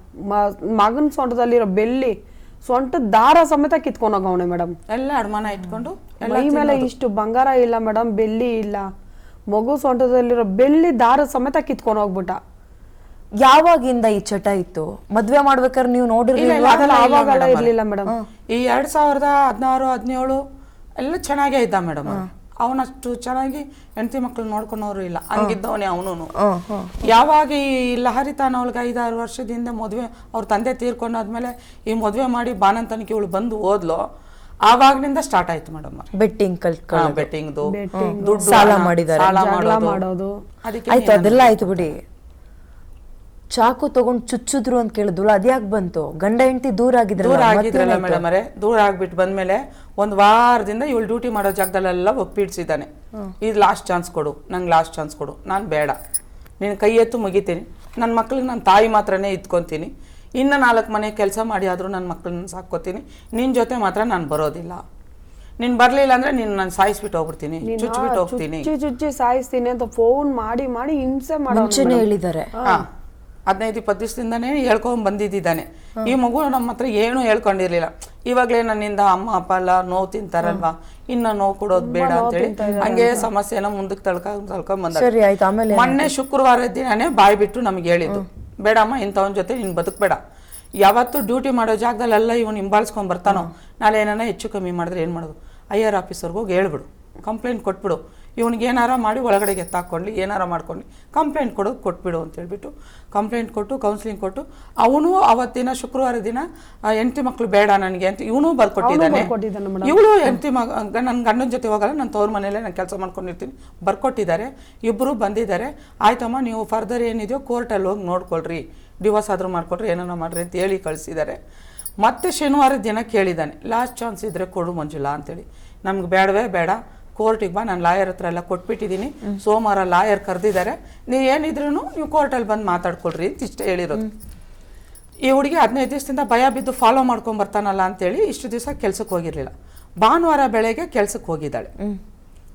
ಮಗನ ಸೊಂಟದಲ್ಲಿರೋ ಬೆಳ್ಳಿ ಸೊಂಟ ದಾರ ಸಮೇತ ಕಿತ್ಕೊಂಡು ಹೋಗವನೆ ಮೇಡಮ್. ಎಲ್ಲ ಅಡಮಾನ ಇಟ್ಕೊಂಡು ಮೈ ಮೇಲೆ ಇಷ್ಟು ಬಂಗಾರ ಇಲ್ಲ ಮೇಡಮ್, ಬೆಳ್ಳಿ ಇಲ್ಲ. ಮಗು ಸೊಂಟದಲ್ಲಿರೋ ಬೆಳ್ಳಿ ದಾರ ಸಮೇತ ಕಿತ್ಕೊಂಡು ಹೋಗ್ಬಿಟ್ಟ. ಯಾವಾಗಿಂದ ಈ ಚಟ ಇತ್ತು? ಮದ್ವೆ ಮಾಡ್ಬೇಕಾದ್ರೆ ನೀವು ನೋಡಿರ್ಲಿಲ್ಲ? ಇರ್ಲಿಲ್ಲ ಮೇಡಮ್. ಈ 2016, 17 ಎಲ್ಲ ಚೆನ್ನಾಗೇ ಇದ್ದ ಮೇಡಮ್. ಅವನಷ್ಟು ಚೆನ್ನಾಗಿ ಹೆಂಡತಿ ಮಕ್ಳು ನೋಡ್ಕೊಂಡವ್ರು ಇಲ್ಲ, ಹಂಗಿದ್ದವನೇ ಅವನು. ಯಾವಾಗ ಈ ಲಹರಿತಾನ ಅವಳಿಗೆ 5-6 ವರ್ಷದಿಂದ ಮದುವೆ, ಅವ್ರ ತಂದೆ ತೀರ್ಕೊಂಡಾದ್ಮೇಲೆ ಈ ಮದುವೆ ಮಾಡಿ ಬಾನಂತನಕ್ಕೆ ಇವಳು ಬಂದು ಓದ್ಲು, ಆವಾಗ್ಲಿಂದ ಸ್ಟಾರ್ಟ್ ಆಯ್ತು ಮೇಡಮ್. ಬೆಟ್ಟಿಂಗ್ ಬೆಟ್ಟಿಂಗ್ದು, ದುಡ್ಡು ಸಾಲ ಮಾಡಿದ್ದಾರೆ, ಮಾಡೋದು. ಆಯ್ತು, ಅದೆಲ್ಲ ಆಯ್ತು ಬಿಡಿ. ಚಾಕು ತಗೊಂಡ್ ಚುಚ್ಚಿದ್ರು ಅಂತ ಕೇಳಿದ್ವಲ್ಲ, ಅದ್ಯಾಕ್ ಬಂತು? ಗಂಡ ಹೆಂಡತಿ ದೂರ ಆಗಿದ್ರಲ್ಲ ಮೇಡಮ್ ಅವರೇ. ದೂರ ಆಗ್ಬಿಟ್ಟು ಬಂದ್ಮೇಲೆ 1 ವಾರದಿಂದ ಇವಳು ಡ್ಯೂಟಿ ಮಾಡೋ ಜಾಗದಲ್ಲೆಲ್ಲ ಒಪ್ಪಿಡ್ಸಿದ್ದಾನೆ. ಇದು ಲಾಸ್ಟ್ ಚಾನ್ಸ್ ಕೊಡು, ನಂಗೆ ಲಾಸ್ಟ್ ಚಾನ್ಸ್ ಕೊಡು, ನಾನು ಬೇಡ, ನೀನು ಕೈ ಎತ್ತು ಮುಗಿತೀನಿ, ನನ್ನ ಮಕ್ಳಿಗೆ ನನ್ನ ತಾಯಿ ಮಾತ್ರನೇ ಇದ್ಕೊತೀನಿ, ಇನ್ನು 4 ಮನೆ ಕೆಲಸ ಮಾಡಿ ಆದರೂ ನನ್ನ ಮಕ್ಳನ್ನ ಸಾಕೋತೀನಿ, ನಿನ್ನ ಜೊತೆ ಮಾತ್ರ ನಾನು ಬರೋದಿಲ್ಲ, ನೀನು ಬರಲಿಲ್ಲ ಅಂದರೆ ನಾನು ಸಾಯಿಸ್ಬಿಟ್ಟು ಹೋಗ್ಬಿಡ್ತೀನಿ, ಚುಚ್ಚಿಬಿಟ್ಟು ಹೋಗ್ತೀನಿ, ಚುಚ್ಚಿ ಸಾಯಿಸ್ತೀನಿ ಅಂತ ಫೋನ್ ಮಾಡಿ ಮಾಡಿ ಹಿಂಸೆ ಮುಂಚೆನೇ ಹೇಳಿದ್ದಾರೆ. 15-20 ದಿವಸದಿಂದನೇ ಹೇಳ್ಕೊಂಡ್ ಬಂದಿದ್ದಾನೆ. ಈ ಮಗು ನಮ್ಮ ಹತ್ರ ಏನು ಹೇಳ್ಕೊಂಡಿರ್ಲಿಲ್ಲ. ಇವಾಗಲೇ ನನ್ನಿಂದ ಅಮ್ಮ ಅಪ್ಪ ಎಲ್ಲ ನೋವು ತಿಂತಾರಲ್ವಾ, ಇನ್ನ ನೋವು ಕೊಡೋದು ಬೇಡ ಅಂತೇಳಿ ಹಂಗೆ ಸಮಸ್ಯೆನ ಮುಂದಕ್ಕೆ ತಳ್ಕೊಂಡ್ ಬಂದ. ಮೊನ್ನೆ ಶುಕ್ರವಾರದ ದಿನನೇ ಬಾಯ್ ಬಿಟ್ಟು ನಮ್ಗೆ ಹೇಳಿದ್ದು, ಬೇಡಮ್ಮ ಇಂಥವನ ಜೊತೆ ನೀನು ಬದುಕಬೇಡ, ಯಾವತ್ತು ಡ್ಯೂಟಿ ಮಾಡೋ ಜಾಗದಲ್ಲೆಲ್ಲ ಇವನು ಹಿಂಬಾಲಿಸ್ಕೊಂಡ್ ಬರ್ತಾನೋ, ನಾಳೆ ಏನಾರ ಹೆಚ್ಚು ಕಮ್ಮಿ ಮಾಡಿದ್ರೆ ಏನು ಮಾಡೋದು, IR ಆಫೀಸರ್ಗೆ ಹೋಗಿ ಹೇಳ್ಬಿಡು, ಕಂಪ್ಲೇಂಟ್ ಕೊಟ್ಬಿಡು, ಇವನಿಗೆ ಏನಾರ ಮಾಡಿ ಒಳಗಡೆಗೆ ಎತ್ತಾಕೊಂಡು ಏನಾರ ಮಾಡ್ಕೊಂಡು ಕಂಪ್ಲೇಂಟ್ ಕೊಟ್ಬಿಡು ಅಂತ ಹೇಳ್ಬಿಟ್ಟು ಕಂಪ್ಲೇಂಟ್ ಕೊಟ್ಟು ಕೌನ್ಸಿಲಿಂಗ್ ಕೊಟ್ಟು, ಅವನು ಅವತ್ತಿನ ಶುಕ್ರವಾರ ದಿನ ಹೆಂಡತಿ ಮಕ್ಳು ಬೇಡ ನನಗೆ ಅಂತ ಇವನು ಬರ್ಕೊಟ್ಟಿದ್ದಾನೆ. ಇವಳು ಹೆಂಡತಿ ನನ್ನ ಗಂಡನ ಜೊತೆ ಹೋಗಲ್ಲ, ನಾನು ತವ್ರ ಮನೇಲೆ ನಾನು ಕೆಲಸ ಮಾಡ್ಕೊಂಡಿರ್ತೀನಿ ಬರ್ಕೊಟ್ಟಿದ್ದಾರೆ. ಇಬ್ಬರು ಬಂದಿದ್ದಾರೆ, ಆಯ್ತಮ್ಮ ನೀವು ಫರ್ದರ್ ಏನಿದೆಯೋ ಕೋರ್ಟಲ್ಲಿ ಹೋಗಿ ನೋಡ್ಕೊಳ್ರಿ, ಡಿವೋರ್ಸ್ ಆದರೂ ಮಾಡ್ಕೊಳ್ರಿ, ಏನಾರ ಮಾಡ್ರಿ ಅಂತ ಹೇಳಿ ಕಳಿಸಿದ್ದಾರೆ. ಮತ್ತೆ ಶನಿವಾರದ ದಿನ ಕೇಳಿದ್ದಾನೆ, ಲಾಸ್ಟ್ ಚಾನ್ಸ್ ಇದ್ದರೆ ಕೊಡು ಮಂಜುಳಾ ಅಂತೇಳಿ. ನಮ್ಗೆ ಬೇಡವೇ ಬೇಡ, ಕೋರ್ಟಿಗೆ ಬಾ, ನಾನು ಲಾಯರ್ ಹತ್ರ ಎಲ್ಲ ಕೊಟ್ಬಿಟ್ಟಿದ್ದೀನಿ, ಸೋಮವಾರ ಲಾಯರ್ ಕರೆದಿದ್ದಾರೆ, ನೀವು ಏನಿದ್ರು ನೀವು ಕೋರ್ಟಲ್ಲಿ ಬಂದು ಮಾತಾಡ್ಕೊಳ್ರಿ ಅಂತ ಇಷ್ಟೇ ಹೇಳಿರೋದು. ಈ ಹುಡುಗಿ 15 ದಿವಸದಿಂದ ಭಯ ಬಿದ್ದು ಫಾಲೋ ಮಾಡ್ಕೊಂಡು ಬರ್ತಾನಲ್ಲ ಅಂತೇಳಿ ಇಷ್ಟು ದಿವಸ ಕೆಲ್ಸಕ್ಕೆ ಹೋಗಿರಲಿಲ್ಲ. ಭಾನುವಾರ ಬೆಳಗ್ಗೆ ಕೆಲ್ಸಕ್ಕೆ ಹೋಗಿದ್ದಾಳೆ.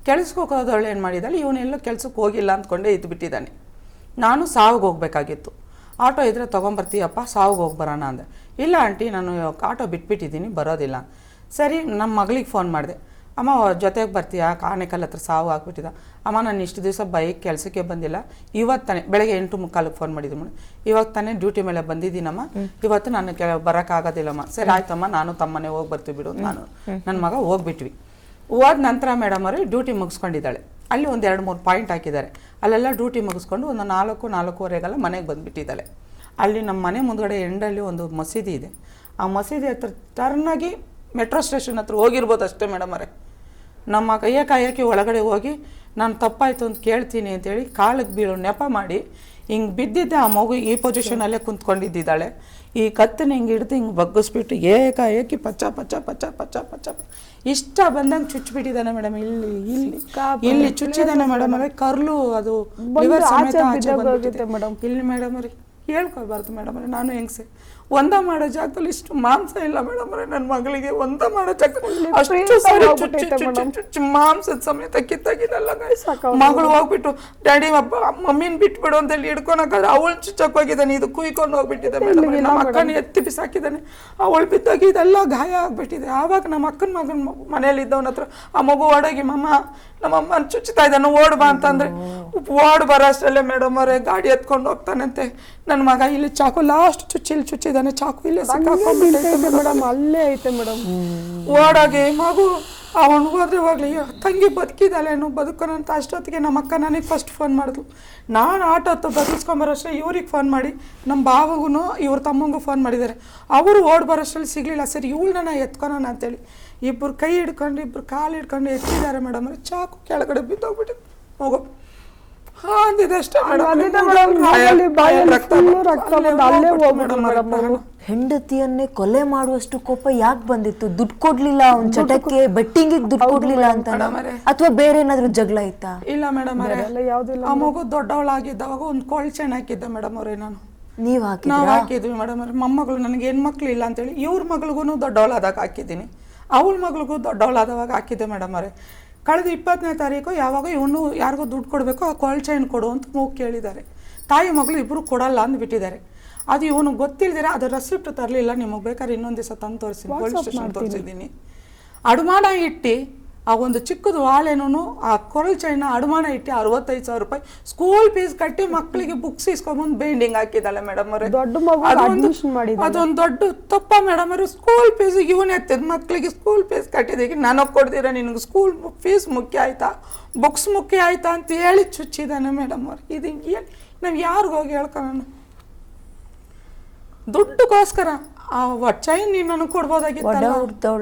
ಕೆಲ್ಸಕ್ಕೆ ಹೋಗೋದವಳು ಏನು ಮಾಡಿದ್ದಾಳೆ, ಇವನೆಲ್ಲೂ ಕೆಲ್ಸಕ್ಕೆ ಹೋಗಿಲ್ಲ ಅಂದ್ಕೊಂಡೇ ಇದ್ಬಿಟ್ಟಿದ್ದಾನೆ. ನಾನು ಸಾವಿಗೆ ಹೋಗ್ಬೇಕಾಗಿತ್ತು, ಆಟೋ ಇದ್ರೆ ತೊಗೊಂಬರ್ತೀಯಪ್ಪ, ಸಾವಿಗೆ ಹೋಗಿ ಬರೋಣ ಅಂದೆ. ಇಲ್ಲ ಆಂಟಿ, ನಾನು ಆಟೋ ಬಿಟ್ಬಿಟ್ಟಿದ್ದೀನಿ, ಬರೋದಿಲ್ಲ. ಸರಿ, ನಮ್ಮ ಮಗಳಿಗೆ ಫೋನ್ ಮಾಡಿದೆ, ಅಮ್ಮ ಜೊತೆಗೆ ಬರ್ತೀಯಾ, ಆನೆಕಲ್ ಹತ್ರ ಸಾವು ಆಗ್ಬಿಟ್ಟಿದ್ದ. ಅಮ್ಮ ನಾನು ಇಷ್ಟು ದಿವಸ ಬೈಕ್ ಕೆಲಸಕ್ಕೆ ಬಂದಿಲ್ಲ, ಇವತ್ತು ತಾನೇ ಬೆಳಗ್ಗೆ 8:45 ಫೋನ್ ಮಾಡಿದ್ದೀನಿ ಮೇಡಮ್, ಇವಾಗ ತಾನೇ ಡ್ಯೂಟಿ ಮೇಲೆ ಬಂದಿದ್ದೀನಮ್ಮ, ಇವತ್ತು ನಾನು ಬರೋಕ್ಕಾಗೋದಿಲ್ಲಮ್ಮ. ಸರಿ ಆಯ್ತಮ್ಮ, ನಾನು ತಮ್ಮನೆ ಹೋಗಿ ಬರ್ತೀವಿ ಬಿಡು, ನಾನು ನನ್ನ ಮಗ ಹೋಗ್ಬಿಟ್ವಿ. ಹೋದ ನಂತರ ಮೇಡಮ್ ಅವರು ಡ್ಯೂಟಿ ಮುಗಿಸ್ಕೊಂಡಿದ್ದಾಳೆ. ಅಲ್ಲಿ ಒಂದು 2-3 ಪಾಯಿಂಟ್ ಹಾಕಿದ್ದಾರೆ, ಅಲ್ಲೆಲ್ಲ ಡ್ಯೂಟಿ ಮುಗಿಸ್ಕೊಂಡು ಒಂದು 4-4:15 ಮನೆಗೆ ಬಂದುಬಿಟ್ಟಿದ್ದಾಳೆ. ಅಲ್ಲಿ ನಮ್ಮ ಮನೆ ಮುಂದ್ಗಡೆ ಎಂಡಲ್ಲಿ ಒಂದು ಮಸೀದಿ ಇದೆ, ಆ ಮಸೀದಿ ಹತ್ರ ಟರ್ನಾಗಿ ಮೆಟ್ರೋ ಸ್ಟೇಷನ್ ಹತ್ರ ಹೋಗಿರ್ಬೋದು ಅಷ್ಟೇ ಮೇಡಮ್ ಅವರೇ. ನಮ್ಮ ಕಾಯಕ್ಕೆ ಒಳಗಡೆ ಹೋಗಿ ನಾನು ತಪ್ಪಾಯಿತು ಅಂತ ಕೇಳ್ತೀನಿ ಅಂತೇಳಿ ಕಾಲಿಗೆ ಬೀಳೋ ನೆಪ ಮಾಡಿ ಹಿಂಗೆ ಬಿದ್ದಿದ್ದೆ. ಆ ಮಗು ಈ ಪೊಸಿಷನಲ್ಲೇ ಕುಂತ್ಕೊಂಡಿದ್ದಾಳೆ. ಈ ಕತ್ತನ್ನ ಹಿಂಗೆ ಹಿಡ್ದು ಹಿಂಗೆ ಬಗ್ಗಿಸ್ಬಿಟ್ಟು ಏಕಾಏಕಿ ಪಚ್ಚ ಪಚ್ಚ ಪಚ್ಚ ಪಚ್ಚ ಪಚ್ಚ ಇಷ್ಟ ಬಂದಂಗೆ ಚುಚ್ಚಿಬಿಟ್ಟಿದ್ದಾನೆ ಮೇಡಮ್. ಇಲ್ಲಿ ಚುಚ್ಚಿದ್ದಾನೆ ಮೇಡಮ್ ಅವರೇ, ಕರ್ಲು ಅದು ಲಿವರ್ ಸಮೇತ ಆಚೆ ಬಂದ್ಬಿಟ್ಟಿದೆ ಮೇಡಮ್. ಇಲ್ಲಿ ಮೇಡಮ್ ಅವ್ರಿಗೆ ಹೇಳ್ಕೊಬಾರ್ದು ಮೇಡಮ್ ಅವರೇ, ನಾನು ಹೆಂಗ್ಸೆ ಒಂದ ಮಾಡೋ ಜಾಗದಲ್ಲಿ ಇಷ್ಟು ಮಾಂಸ ಇಲ್ಲ ಮೇಡಮ್ ಅವರೇ. ನನ್ನ ಮಗಳಿಗೆ ಒಂದ ಮಾಡೋ ಜಾಗದಲ್ಲಿ ಅಷ್ಟು ಸಾರಿ ಮಾಂಸದ ಸಮೇತ ಕಿತ್ತಾಗಿದ್ದಲ್ಲ. ಮಗಳು ಹೋಗ್ಬಿಟ್ಟು ಡ್ಯಾಡಿ ಮಮ್ಮಿನ ಬಿಟ್ಬಿಡು ಅಂತ ಹೇಳಿ ಹಿಡ್ಕೊಳಕಾದ್ರೆ ಅವಳು ಚುಚ್ಚಕ್ ಹೋಗಿದ್ದಾನೆ, ಇದು ಕುಯ್ಕೊಂಡು ಹೋಗ್ಬಿಟ್ಟಿದೆ ಮೇಡಮ್. ನಮ್ಮ ಅಕ್ಕನ ಎತ್ತಿ ಬಿಸಾಕಿದ್ದಾನೆ, ಅವಳು ಬಿದ್ದಾಗಿ ಇದೆಲ್ಲ ಗಾಯ ಆಗ್ಬಿಟ್ಟಿದೆ. ಆವಾಗ ನಮ್ಮ ಅಕ್ಕನ ಮಗನ ಮನೇಲಿ ಇದ್ದವನ ಹತ್ರ ಆ ಮಗು ಓಡೋಗಿ ನಮ್ಮಮ್ಮ ಚುಚ್ಚುತ್ತಾ ಇದ್ದಾನೆ, ಓಡ್ಬಾ ಅಂತಂದ್ರೆ ಓಡ್ ಬರೋ ಅಷ್ಟಲ್ಲೇ ಮೇಡಮ್ ಅವರೇ ಗಾಡಿ ಎತ್ಕೊಂಡು ಹೋಗ್ತಾನಂತೆ. ನನ್ನ ಮಗ ಇಲ್ಲಿ ಚಾಕು ಲಾಸ್ಟ್ ಚುಚ್ಚಿದ್ದಾನೆ, ಚಾಕು ಇಲ್ಲೇ ಮೇಡಮ್, ಅಲ್ಲೇ ಐತೆ ಮೇಡಮ್. ಓಡಾಗಿ ಮಗು ಅವನು ಹೋದ್ರೆ ಹೋಗ್ಲಿ, ತಂಗಿ ಬದುಕಿದ್ದಾಳೇನು ಬದುಕೋನಂತ ಅಷ್ಟೊತ್ತಿಗೆ ನಮ್ಮ ಅಕ್ಕ ನನಗೆ ಫಸ್ಟ್ ಫೋನ್ ಮಾಡಿದ್ಲು. ನಾನು ಆಟೋ ಹತ್ತು ಬದಲಿಸ್ಕೊಂಬರೋಷ್ಟೇ ಇವ್ರಿಗೆ ಫೋನ್ ಮಾಡಿ ನಮ್ಮ ಬಾವಗೂ ಇವ್ರ ತಮ್ಮಂಗೂ ಫೋನ್ ಮಾಡಿದ್ದಾರೆ. ಅವರು ಓಡ್ ಬರೋಷ್ಟರಲ್ಲಿ ಸಿಗಲಿಲ್ಲ. ಸರಿ ಇವಳನ್ನ ಎತ್ಕೊಳೋಣ ಅಂತೇಳಿ ಇಬ್ಬರು ಕೈ ಹಿಡ್ಕೊಂಡು ಇಬ್ಬರು ಕಾಲು ಹಿಡ್ಕೊಂಡು ಎತ್ತಿದ್ದಾರೆ ಮೇಡಮ್ ಅವ್ರೆ. ಚಾಕು ಕೆಳಗಡೆ ಬಿದ್ದೋಗ್ಬಿಟ್ಟು ಹೋಗೋ ಅಂದಿದೆ ಅಷ್ಟೇ ಮೇಡಮ್. ಹೆಂಡತಿಯನ್ನೇ ಕೊಲೆ ಮಾಡುವಷ್ಟು ಕೋಪ ಯಾಕೆ ಬಂದಿತ್ತು? ದುಡ್ಡು ಕೊಡ್ಲಿಲ್ಲ ಅವ್ನ ಚಟಕ್ಕೆ, ಬೆಟ್ಟಿಂಗಿಗೆ ದುಡ್ಡು ಕೊಡ್ಲಿಲ್ಲ ಅಂತ, ಅಥವಾ ಬೇರೆ ಏನಾದ್ರು ಜಗಳ ಇತ್ತಾ? ಇಲ್ಲ ಮೇಡಮ್ ಅವರೇ, ಆ ಮಗು ದೊಡ್ಡವಳಾಗಿದ್ದವಾಗ ಒಂದು ಕೋಲ್ಡ್ ಚೈನ್ ಹಾಕಿದ್ದೆ ಮೇಡಮ್ ಅವರೇ. ನಾವು ಹಾಕಿದ್ವಿ ಮೇಡಮ್ ಅವ್ರೆ. ಮೊಮ್ಮಗಳು ನನಗೆ ಹೆಣ್ಮಕ್ಳು ಇಲ್ಲ ಅಂತೇಳಿ ಇವ್ರ ಮಗಳಿಗೂ ದೊಡ್ಡವಳಾದಾಗ ಹಾಕಿದ್ದೀನಿ, ಅವಳ ಮಗಳಿಗೂ ದೊಡ್ಡವಳಾದವಾಗ ಹಾಕಿದ್ದೆ ಮೇಡಮ್ ಅವರೇ. ಕಳೆದ 20ನೇ ತಾರೀಕು ಯಾವಾಗ ಇವನು ಯಾರಿಗೋ ದುಡ್ಡು ಕೊಡಬೇಕು, ಆ ಕೋಲ್ಡ್ ಚೈನ್ ಕೊಡು ಅಂತ ಮೂಗು ಕೇಳಿದ್ದಾರೆ. ತಾಯಿ ಮಗಳು ಇಬ್ಬರು ಕೊಡಲ್ಲ ಅಂದ್ಬಿಟ್ಟಿದ್ದಾರೆ. ಅದು ಇವನು ಗೊತ್ತಿಲ್ದಿರ ಅದು ರೆಸಿಪ್ಟ್ ತರಲಿಲ್ಲ. ನಿಮಗೆ ಬೇಕಾದ್ರೆ ಇನ್ನೊಂದು ದಿವಸ ತಂದು ತೋರಿಸ್ತೀನಿ, ಪೊಲೀಸ್ ಸ್ಟೇಷನ್ ತೋರಿಸಿದ್ದೀನಿ. ಅಡಮಾನ ಇಟ್ಟು ಆ ಒಂದು ಚಿಕ್ಕದು ವಾಳೆನೂ ಆ ಕೊರಲ್ ಚೈನ ಅಡಮಾನ ಇಟ್ಟು 65,000 ರೂಪಾಯಿ ಸ್ಕೂಲ್ ಫೀಸ್ ಕಟ್ಟಿ ಮಕ್ಕಳಿಗೆ ಬುಕ್ಸ್ ಇಸ್ಕೊಂಬಂದು ಬೈಂಡಿಂಗ್ ಹಾಕಿದ್ದಾಳೆ ಮೇಡಮ್ ಅವರೇ. ಅದೊಂದು ದೊಡ್ಡ ತಪ್ಪ ಮೇಡಮ್ ಅವರು. ಸ್ಕೂಲ್ ಫೀಸ್ ಇವನ್ ಎತ್ತಿದ್ ಮಕ್ಕಳಿಗೆ ಸ್ಕೂಲ್ ಫೀಸ್ ಕಟ್ಟಿದ್ದಕ್ಕೆ ನನಗೆ ಕೊಡ್ದಿರ ನಿನಗೆ ಸ್ಕೂಲ್ ಫೀಸ್ ಮುಖ್ಯ ಆಯ್ತಾ, ಬುಕ್ಸ್ ಮುಖ್ಯ ಆಯ್ತಾ ಅಂತ ಹೇಳಿ ಚುಚ್ಚಿದ್ದಾನೆ ಮೇಡಮ್ ಅವ್ರು. ಇದು ಏನು ನಾವು ಯಾರಿಗೋಗಿ ಹೇಳ್ಕೊಳ್ಳೋಣ? ದುಡ್ಡುಗೋಸ್ಕರ ಆ ಚೈನ್ ನೀವು ನನಗೆ ಕೊಡ್ಬೋದಾಗಿತ್ತು.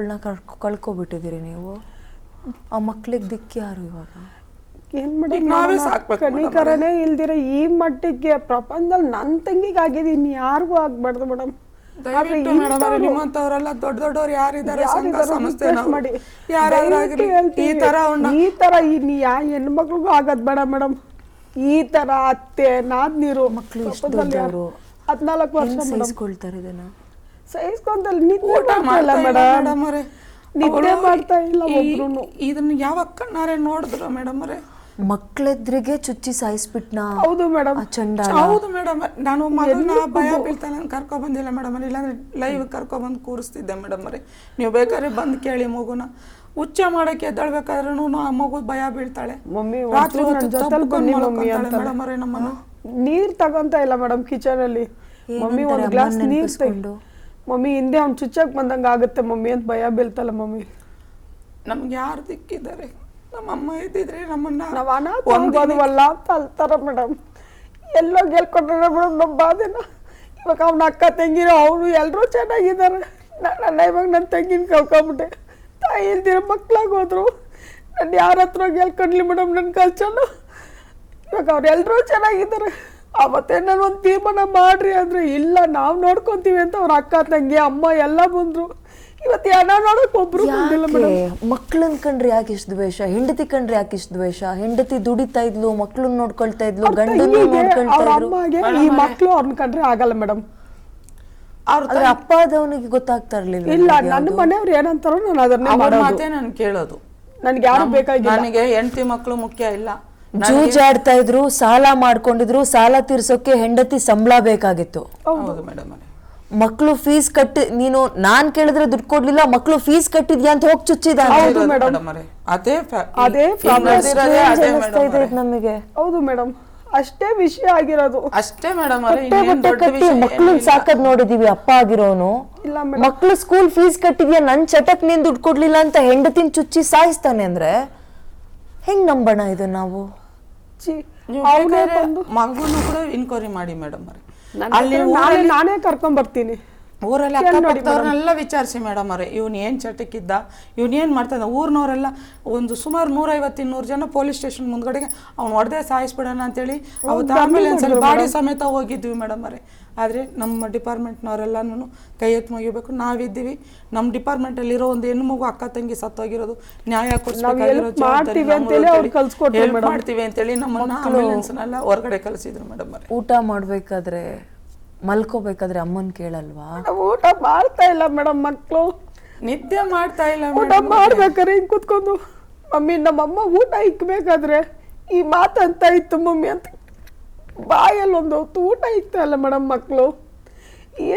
ಕಳ್ಕೊಬಿಟ್ಟಿದ್ದೀರಿ ನೀವು. ಆ ಮಕ್ಳಿಗೆ ದಿಕ್ಕಿ ಯಾರು ಇವಾಗ? ಏನ್ ಮಾಡಿ ಕನಿಕರನೇ ಇಲ್ದಿರ ಈ ಮಟ್ಟಿಗೆ ಪ್ರಪಂಚದಲ್ಲಿ ನನ್ನ ತಂಗಿಗೆ ಆಗಿದ್ದೀನಿ, ಯಾರಿಗೂ ಆಗ್ಬಾರ್ದು ಮೇಡಮ್. ನಿಮ್ಮಂತವ್ರೆಲ್ಲ ದೊಡ್ಡವ್ರು ಯಾರಿದ್ದಾರೆ ಈ ತರ ಯಾ ಹೆಣ್ಮಕ್ಳಿಗೂ ಆಗದ್ ಬೇಡ ಮೇಡಮ್. ಈ ತರ ಅತ್ತೆ ನಾದ್ನೀರು ಮಕ್ಳು 14 ವರ್ಷ ಸಹಿಸ್ಕೊಳ್ತಾರೆ. ಇದನ್ನ ಸಹಿಸ್ಕೊಂತಲ್ಲಿ ನಿದ್ದೆ ಮಾಡ್ತಾ ಮೇಡಮ್, ನಿದ್ದೆ ಮಾಡ್ತಾ ಇಲ್ಲ ಒಬ್ರು. ಇದನ್ನ ಯಾವ ಕಣ್ಣಾರೆ ನೋಡಿದ್ರ ಮೇಡಮ್ ಅವರೇ? ಮಕ್ಕಳೆದ್ರಿಗೆ ಚುಚ್ಚಿ ಸಾಯಿಸ್ಬಿಟ್ನಾ? ಹೌದು ಮೇಡಮ್, ಚಂಡ. ಹೌದು ಮೇಡಮ್. ನಾನು ಮಗನ ಭಯ ಬೀಳ್ತಾನೆ ಕರ್ಕೊ ಬಂದಿಲ್ಲ ಮೇಡಮ್ ಅವ್ರೆ, ಇಲ್ಲಾಂದ್ರೆ ಲೈವ್ ಕರ್ಕೊ ಬಂದು ಕೂರಿಸ್ತಿದ್ದೆ ಮೇಡಮ್ ಅವರೇ. ನೀವು ಬೇಕಾದ್ರೆ ಬಂದು ಕೇಳಿ ಮಗುನ. ಉಚ್ಚ ಮಾಡಕ್ಕೆ ಎದ್ದಳ್ಬೇಕಾದ್ರೂ ಆ ಮಗು ಭಯ ಬೀಳ್ತಾಳೆ. ರಾತ್ರಿ ಮೇಡಮ್ ಅವರೇ ನಮ್ಮನ್ನು ನೀರ್ ತಗೊಂತ ಇಲ್ಲ ಮೇಡಮ್ ಕಿಚನ್ ಅಲ್ಲಿ. ಮಮ್ಮಿ ಒಂದ್ ಗ್ಲಾಸ್ ನೀರ್ ತಗೊಂಡು ಮಮ್ಮಿ ಹಿಂದೆ ಅವ್ನು ಚುಚ್ಚಕ್ ಬಂದಂಗ ಆಗುತ್ತೆ ಮಮ್ಮಿ ಅಂತ ಭಯ ಬೀಳ್ತಲ್ಲ ಮಮ್ಮಿ. ನಮ್ಗೆ ಯಾರು ದಿಕ್ಕಿದ್ದಾರೆ? ನಮ್ಮಮ್ಮ ಇದ್ದಿದ್ರೆ ನಮ್ಮನ್ನ ನಾವ್ ಅನಾಥವಲ್ಲ ಅಂತ ಅಲ್ತಾರ ಮೇಡಮ್. ಎಲ್ಲೋ ಗೆಲ್ಕೊಂಡ್ರೆ ಮೇಡಮ್ ನಮ್ಮ ಬಾಧೆನ. ಇವಾಗ ಅವ್ನ ಅಕ್ಕ ತಂಗಿರೋ ಅವನು ಎಲ್ಲರೂ ಚೆನ್ನಾಗಿದ್ದಾರೆ. ನನ್ನ ಇವಾಗ ನನ್ನ ತಂಗಿನ ಕಳ್ಕೊಂಬಿಟ್ಟೆ. ತಾಯಿ ಇಲ್ದಿರೋ ಮಕ್ಳಾಗ ಹೋದ್ರು. ನಾನು ಯಾರ ಹತ್ರ ಗೆಲ್ಕೊಂಡ್ಲಿ ಮೇಡಮ್ ನನ್ನ ಕಲ್ಚನ್ನು. ಇವಾಗ ಅವ್ರೆಲ್ಲರೂ ಚೆನ್ನಾಗಿದ್ದಾರೆ. ಅವತ್ತೇ ನಾನು ಒಂದು ತೀರ್ಮಾನ ಮಾಡ್ರಿ ಅಂದ್ರೆ ಇಲ್ಲ ನಾವು ನೋಡ್ಕೊಂತೀವಿ ಅಂತ ಅವ್ರ ಅಕ್ಕ ತಂಗಿ ಅಮ್ಮ ಎಲ್ಲ ಬಂದ್ರು. ಇವತ್ತು ಹಣ ನೋಡಕ್ ಒಬ್ರು ಮಕ್ಳನ್ ಕಂಡ್ರೆ ಯಾಕೆ ಇಷ್ಟು ದ್ವೇಷ? ಹೆಂಡತಿ ಕಂಡ್ರೆ ಯಾಕೆ ಇಷ್ಟು ದ್ವೇಷ? ಹೆಂಡತಿ ದುಡಿತಾ ಇದ್ಲು, ಮಕ್ಳನ್ನ ನೋಡ್ಕೊಳ್ತಾ ಇದ್ಲು, ಗಂಡನ್ನು ನೋಡ್ಕೊಳ್ತಾ ಇದ್ರು. ಈ ಮಕ್ಳು ಅವ್ರನ್ನ ಕಂಡ್ರೆ ಆಗಲ್ಲ ಮೇಡಮ್. ಅವ್ರ ಅಪ್ಪ ಆದವನಿಗೆ ಗೊತ್ತಾಗ್ತಾ ಇರ್ಲಿಲ್ಲ. ಇಲ್ಲ ನನ್ನ ಮನೆಯವ್ರು ಏನಂತಾರೋ ನಾನು ಅದನ್ನೇ ಮಾತೇ ನಾನು ಕೇಳೋದು. ನನ್ಗೆ ಯಾರು ಬೇಕಾಗಿಲ್ಲ. ನನಗೆ ಹೆಂಡತಿ ಮಕ್ಳು ಮುಖ್ಯ ಇಲ್ಲ. ಜೂಜಾಡ್ತಾ ಇದ್ರು, ಸಾಲ ಮಾಡ್ಕೊಂಡಿದ್ರು, ಸಾಲ ತೀರ್ಸೋಕೆ ಹೆಂಡತಿ ಸಂಬಳ ಬೇಕಾಗಿತ್ತು. ಹೌದು ಮೇಡಮ್. ಮಕ್ಳು ಫೀಸ್ ಕಟ್ಟಿ ನೀನು ನಾನ್ ಕೇಳಿದ್ರೆ ದುಡ್ಡು ಕೊಡ್ಲಿಲ್ಲ, ಮಕ್ಳು ಫೀಸ್ ಕಟ್ಟಿದ್ಯಾ ಅಂತ ಹೋಗಿ ಚುಚ್ಚಿದ. ನಮಗೆ ಹೌದು ಮೇಡಮ್, ಅಷ್ಟೇ ವಿಷಯ ಆಗಿರೋದು. ಅಷ್ಟೇ ಮೇಡಮ್. ಮಕ್ಳನ್ ಸಾಕದ್ ನೋಡಿದೀವಿ. ಅಪ್ಪ ಆಗಿರೋನು ಮಕ್ಳು ಸ್ಕೂಲ್ ಫೀಸ್ ಕಟ್ಟಿದ್ಯಾ, ನನ್ ಚಟಕ್ ನೀನ್ ದುಡ್ಡು ಕೊಡ್ಲಿಲ್ಲ ಅಂತ ಹೆಂಡತಿನ ಚುಚ್ಚಿ ಸಾಯಿಸ್ತಾನೆ ಅಂದ್ರೆ ಹೆಂಗ್ ನಂಬಣ ಇದು ನಾವು? ಮಗುನು ಕೂಡ ಇನ್ಕ್ವೈರಿ ಮಾಡಿ ಮೇಡಮ್ ಅವ್ರೆ. ನಾನೇ ಕರ್ಕೊಂಡ್ ಬರ್ತೀನಿ. ಊರಲ್ಲಿ ಅಕ್ಕಪಕ್ಕದವ್ರನ್ನೆಲ್ಲ ವಿಚಾರಿಸಿ ಮೇಡಮ್ ಅವ್ರೆ, ಇವ್ನು ಏನ್ ಚಟಕ್ಕಿದ್ದ, ಇವ್ನು ಏನ್ ಮಾಡ್ತಾ ಇದ್ದ. ಊರ್ನವರೆಲ್ಲ ಒಂದು ಸುಮಾರು 150-200 ಜನ ಪೊಲೀಸ್ ಸ್ಟೇಷನ್ ಮುಂದ್ಗಡೆಗೆ ಅವ್ನು ಹೊಡೆದೇ ಸಾಯಿಸ್ಬಿಡೋಣ ಅಂತೇಳಿ ಅವತ್ತು ಆಂಬುಲೆನ್ಸ್ ಅಲ್ಲಿ ಬಾಡಿ ಸಮೇತ ಹೋಗಿದ್ವಿ ಮೇಡಮ್ ಅವ್ರೆ. ಆದ್ರೆ ನಮ್ಮ ಡಿಪಾರ್ಟ್ಮೆಂಟ್ನವರೆಲ್ಲನೂ ಕೈ ಎತ್ತು ಮುಗಿಬೇಕು. ನಾವಿದ್ದೀವಿ, ನಮ್ಮ ಡಿಪಾರ್ಟ್ಮೆಂಟ್ ಅಲ್ಲಿ ಇರೋ ಒಂದು ಹೆಣ್ಣು ಮಗು ಅಕ್ಕ ತಂಗಿ ಸತ್ತೋಗಿರೋದು ನ್ಯಾಯ ಕೊಡಿಸ್ಬೇಕಾಗಿರೋ ಮಾಡ್ತೀವಿ ಅಂತೇಳಿ ನಮ್ಮನ್ನ ಆಂಬುಲೆನ್ಸ್ ನೆಲ್ಲ ಹೊರಗಡೆ ಕಳಿಸಿದ್ರು ಮೇಡಮ್ ಅವ್ರೆ. ಊಟ ಮಾಡ್ಬೇಕಾದ್ರೆ ಮಲ್ಕೋಬೇಕಾದ್ರೆ ಅಮ್ಮನ್ ಕೇಳಲ್ವಾ? ಊಟ ಮಾಡ್ತಾ ಇಲ್ಲ ಮೇಡಮ್, ಮಕ್ಳು ನಿದ್ದೆ ಮಾಡ್ತಾ ಇಲ್ಲ. ಊಟ ಮಾಡ್ಬೇಕಾದ್ರೆ ಹಿಂಗ್ ಕುತ್ಕೊಂಡು ಮಮ್ಮಿ ನಮ್ಮಮ್ಮ ಊಟ ಇಕ್ಬೇಕಾದ್ರೆ ಈ ಮಾತಂತ ಇತ್ತು ಮಮ್ಮಿ ಅಂತ ಬಾಯಲ್ಲಿ ಒಂದು ಹೊತ್ತು ಊಟ ಇಕ್ತಾ ಇಲ್ಲ ಮೇಡಮ್. ಮಕ್ಕಳು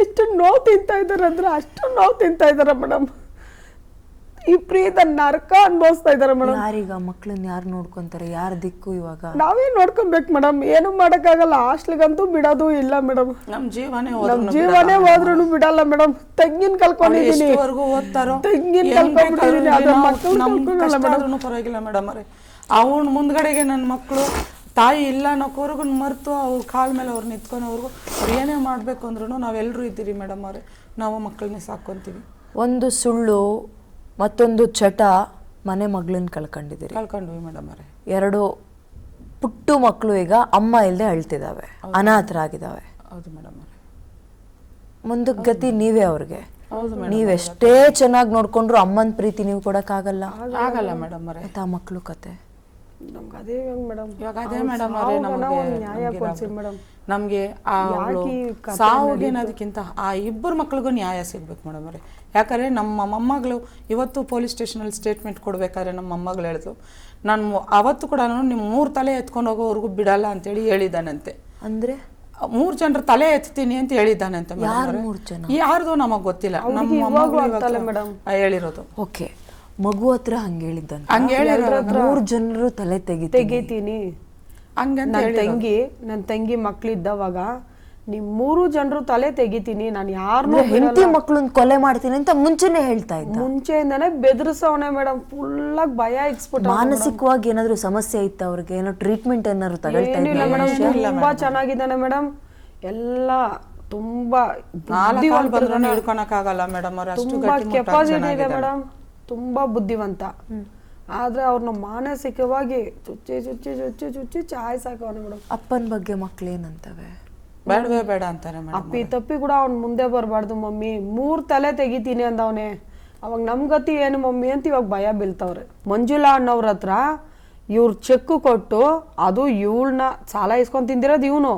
ಎಷ್ಟು ನೋವು ತಿಂತಾ ಇದಾರೆ ಅಂದ್ರೆ ಅಷ್ಟು ನೋವು ತಿಂತಾ ಇದಾರೆ ಮೇಡಮ್. ಈ ಪ್ರೀತ ನರಕ ಅನ್ಭವಿಸ್ತಾ ಇದಾರೆ ಮೇಡಮ್. ಯಾರೀಗ ಮಕ್ಳನ್ನ ಯಾರು ನೋಡ್ಕೊಂತಾರೆ? ಯಾರ ದಿಕ್ಕು ಇವಾಗ? ನಾವೇ ನೋಡ್ಕೊಬೇಕು ಮೇಡಮ್. ಏನು ಮಾಡಕ್ಕಾಗಲ್ಲ. ಹಾಸ್ಟ್ಲಿಗಂತೂ ಬಿಡೋದು ಇಲ್ಲ ಮೇಡಮ್. ನಮ್ ಜೀವನೇ ಹೋದ್ರೂ ಬಿಡಲ್ಲ ಮೇಡಮ್. ತೆಂಗಿನ ಕಲ್ಕೊಂಡಿದ್ದೀನಿ, ತೆಂಗಿನ ಕಲ್ಕೊಂಡಿದ್ದೀನಿ. ಅದ್ರ ಮಕ್ಕಳು ಪರವಾಗಿಲ್ಲ ಮೇಡಮ್ ಅವ್ರೆ. ಅವನ್ ಮುಂದ್ಗಡೆಗೆ ನನ್ನ ಮಕ್ಕಳು ತಾಯಿ ಇಲ್ಲ ಅನ್ನೋ ಕೋರ್ಗನ್ ಮರೆತು ಅವ್ರ ಕಾಲ ಮೇಲೆ ಅವ್ರು ನಿಂತ್ಕೊನವ್ರಿಗೂ ಅವ್ರು ಏನೇ ಮಾಡಬೇಕು ಅಂದ್ರೂ ನಾವೆಲ್ಲರೂ ಇದ್ದೀರಿ ಮೇಡಮ್ ಅವ್ರೆ. ನಾವು ಮಕ್ಕಳನ್ನೇ ಸಾಕೊಂತೀವಿ. ಒಂದು ಸುಳ್ಳು ಮತ್ತೊಂದು ಚಟ, ಮನೆ ಮಗಳನ್ನ ಕಳ್ಕೊಂಡಿದ್ದೀರಿ. ಕಳ್ಕೊಂಡ್ವಿ ಮೇಡಮ್ ಅವರೇ. 2 ಪುಟ್ಟು ಮಕ್ಕಳು ಈಗ ಅಮ್ಮ ಇಲ್ಲದೆ ಅಳ್ತಿದ್ದಾವೆ, ಅನಾಥರಾಗಿದ್ದಾವೆ. ಹೌದು ಮೇಡಮ್ ಅವರೇ. ಮುಂದಕ್ಕೆ ಗತಿ ನೀವೇ ಅವ್ರಿಗೆ. ಹೌದು ನೀವೆಷ್ಟೇ ಚೆನ್ನಾಗಿ ನೋಡ್ಕೊಂಡ್ರು ಅಮ್ಮನ ಪ್ರೀತಿ ನೀವು ಕೊಡಕ್ಕಾಗಲ್ಲ. ಆಗಲ್ಲ ಮೇಡಮ್ ಅವರೇ. ಆ ಮಕ್ಕಳು ಕತೆ ನಮ್ಗೆ ಅದೇ ಹೆಂಗ್ ಮೇಡಮ್, ಇವಾಗ ಅದೇ ಮೇಡಮ್ ಅವರೇ ನ್ಯಾಯ ಕೊಡ್ಸಿ ಮೇಡಮ್. ನಮಗೆ ಆ ಸಾವುಗೇನೋದಕ್ಕಿಂತ ಆ 2 ಮಕ್ಳಿಗೂ ನ್ಯಾಯ ಸಿಗ್ಬೇಕು ಮೇಡಮ್ ಅವರೇ. ಯಾಕಂದರೆ ನಮ್ಮ ಮೊಮ್ಮಗಳು ಇವತ್ತು ಪೊಲೀಸ್ ಸ್ಟೇಷನಲ್ಲಿ ಸ್ಟೇಟ್ಮೆಂಟ್ ಕೊಡಬೇಕಾದ್ರೆ ನಮ್ಮ ಮೊಮ್ಮಗಳು ಹೇಳಿದ್ರು, ನಾನು ಅವತ್ತು ಕೂಡ ನಿಮ್ಮ 3 ತಲೆ ಎತ್ಕೊಂಡು ಹೋಗೋವರೆಗೂ ಬಿಡಲ್ಲ ಅಂತೇಳಿ ಹೇಳಿದ್ದಾನಂತೆ. ಅಂದ್ರೆ 3 ಜನರ ತಲೆ ಎತ್ತೀನಿ ಅಂತ ಹೇಳಿದ್ದಾನಂತೆ. ಯಾರ್ದು ನಮಗ್ ಗೊತ್ತಿಲ್ಲ, ನಮ್ಮ ಮೊಮ್ಮಗಳು ಹೇಳಿರೋದು. ಓಕೆ, ಮಗು ಹತ್ರ ಹಂಗೆ ಹೇಳಿದ್ದಂತ. 3 ಜನರು ತಲೆ ತೆಗಿತೀನಿ ನನ್ನ ತಂಗಿ ಮಕ್ಳಿದ್ದವಾಗ ನಿಮ್ 3 ಜನರು ತಲೆ ತೆಗಿತೀನಿ, ನಾನು ಯಾರನ್ನೂ ಹೆಂಡತಿ ಮಕ್ಳನ್ನ ಕೊಲೆ ಮಾಡ್ತೀನಿ ಅಂತ ಮುಂಚೆನೆ ಹೇಳ್ತಾ ಇದ್ದ. ಮುಂಚೆಯಿಂದಾನೆ ಬೆದರ್ಸವನೆ ಮೇಡಮ್. ಫುಲ್ ಆಗಿ ಭಯ ಇಕ್ಸ್ಬಿಟ್ಟ. ಮಾನಸಿಕವಾಗಿ ಏನಾದ್ರು ಸಮಸ್ಯೆ ಇತ್ತ ಅವ್ರಿಗೆ? ಏನೋ ಟ್ರೀಟ್ಮೆಂಟ್ ಏನಾದ್ರು ತಗೊಳ್ತಾ ಇದ್ದ ಮೇಡಮ್? ತುಂಬಾ ಚೆನ್ನಾಗಿದ್ದಾನೆ ಮೇಡಮ್. ಎಲ್ಲ ತುಂಬಾ ಹಿಡ್ಕೊಳಕ್ಕಾಗಲ್ಲ ಮೇಡಮ್ ಅವ್ರ, ತುಂಬಾ ಕೆಪಾಸಿಟಿ ಇದೆ ಮೇಡಮ್, ತುಂಬಾ ಬುದ್ಧಿವಂತ. ಆದ್ರೆ ಅವ್ರನ್ನ ಮಾನಸಿಕವಾಗಿ ಚುಚ್ಚಿ ಚುಚ್ಚಿ ಚುಚ್ಚಿ ಚುಚ್ಚಿ ಚಾಯ್ಸಾಕವನೆ ಮೇಡಮ್. ಅಪ್ಪನ ಬಗ್ಗೆ ಮಕ್ಳು ಏನಂತವೆ? ಬೇಡವೇ ಬೇಡ ಅಂತಾರೆ ಮೇಡಮ್. ಅಪ್ಪಿ ತಪ್ಪಿ ಕೂಡ ಅವ್ನ್ ಮುಂದೆ ಬರ್ಬಾರ್ದು ಮಮ್ಮಿ, 3 ತಲೆ ತೆಗಿತೀನಿ ಅಂದವನೆ. ಅವಾಗ ನಮ್ ಗತಿ ಏನು ಮಮ್ಮಿ ಅಂತ ಇವಾಗ ಭಯ ಬೀಳ್ತವ್ರೆ. ಮಂಜುಳಾ ಅನ್ನೋರ ಹತ್ರ ಇವ್ರ ಚೆಕ್ ಕೊಟ್ಟು, ಅದು ಇವಳನ್ನ ಸಾಲ ಇಸ್ಕೊಂಡ್ ತಿಂದಿರೋದು ಇವನು.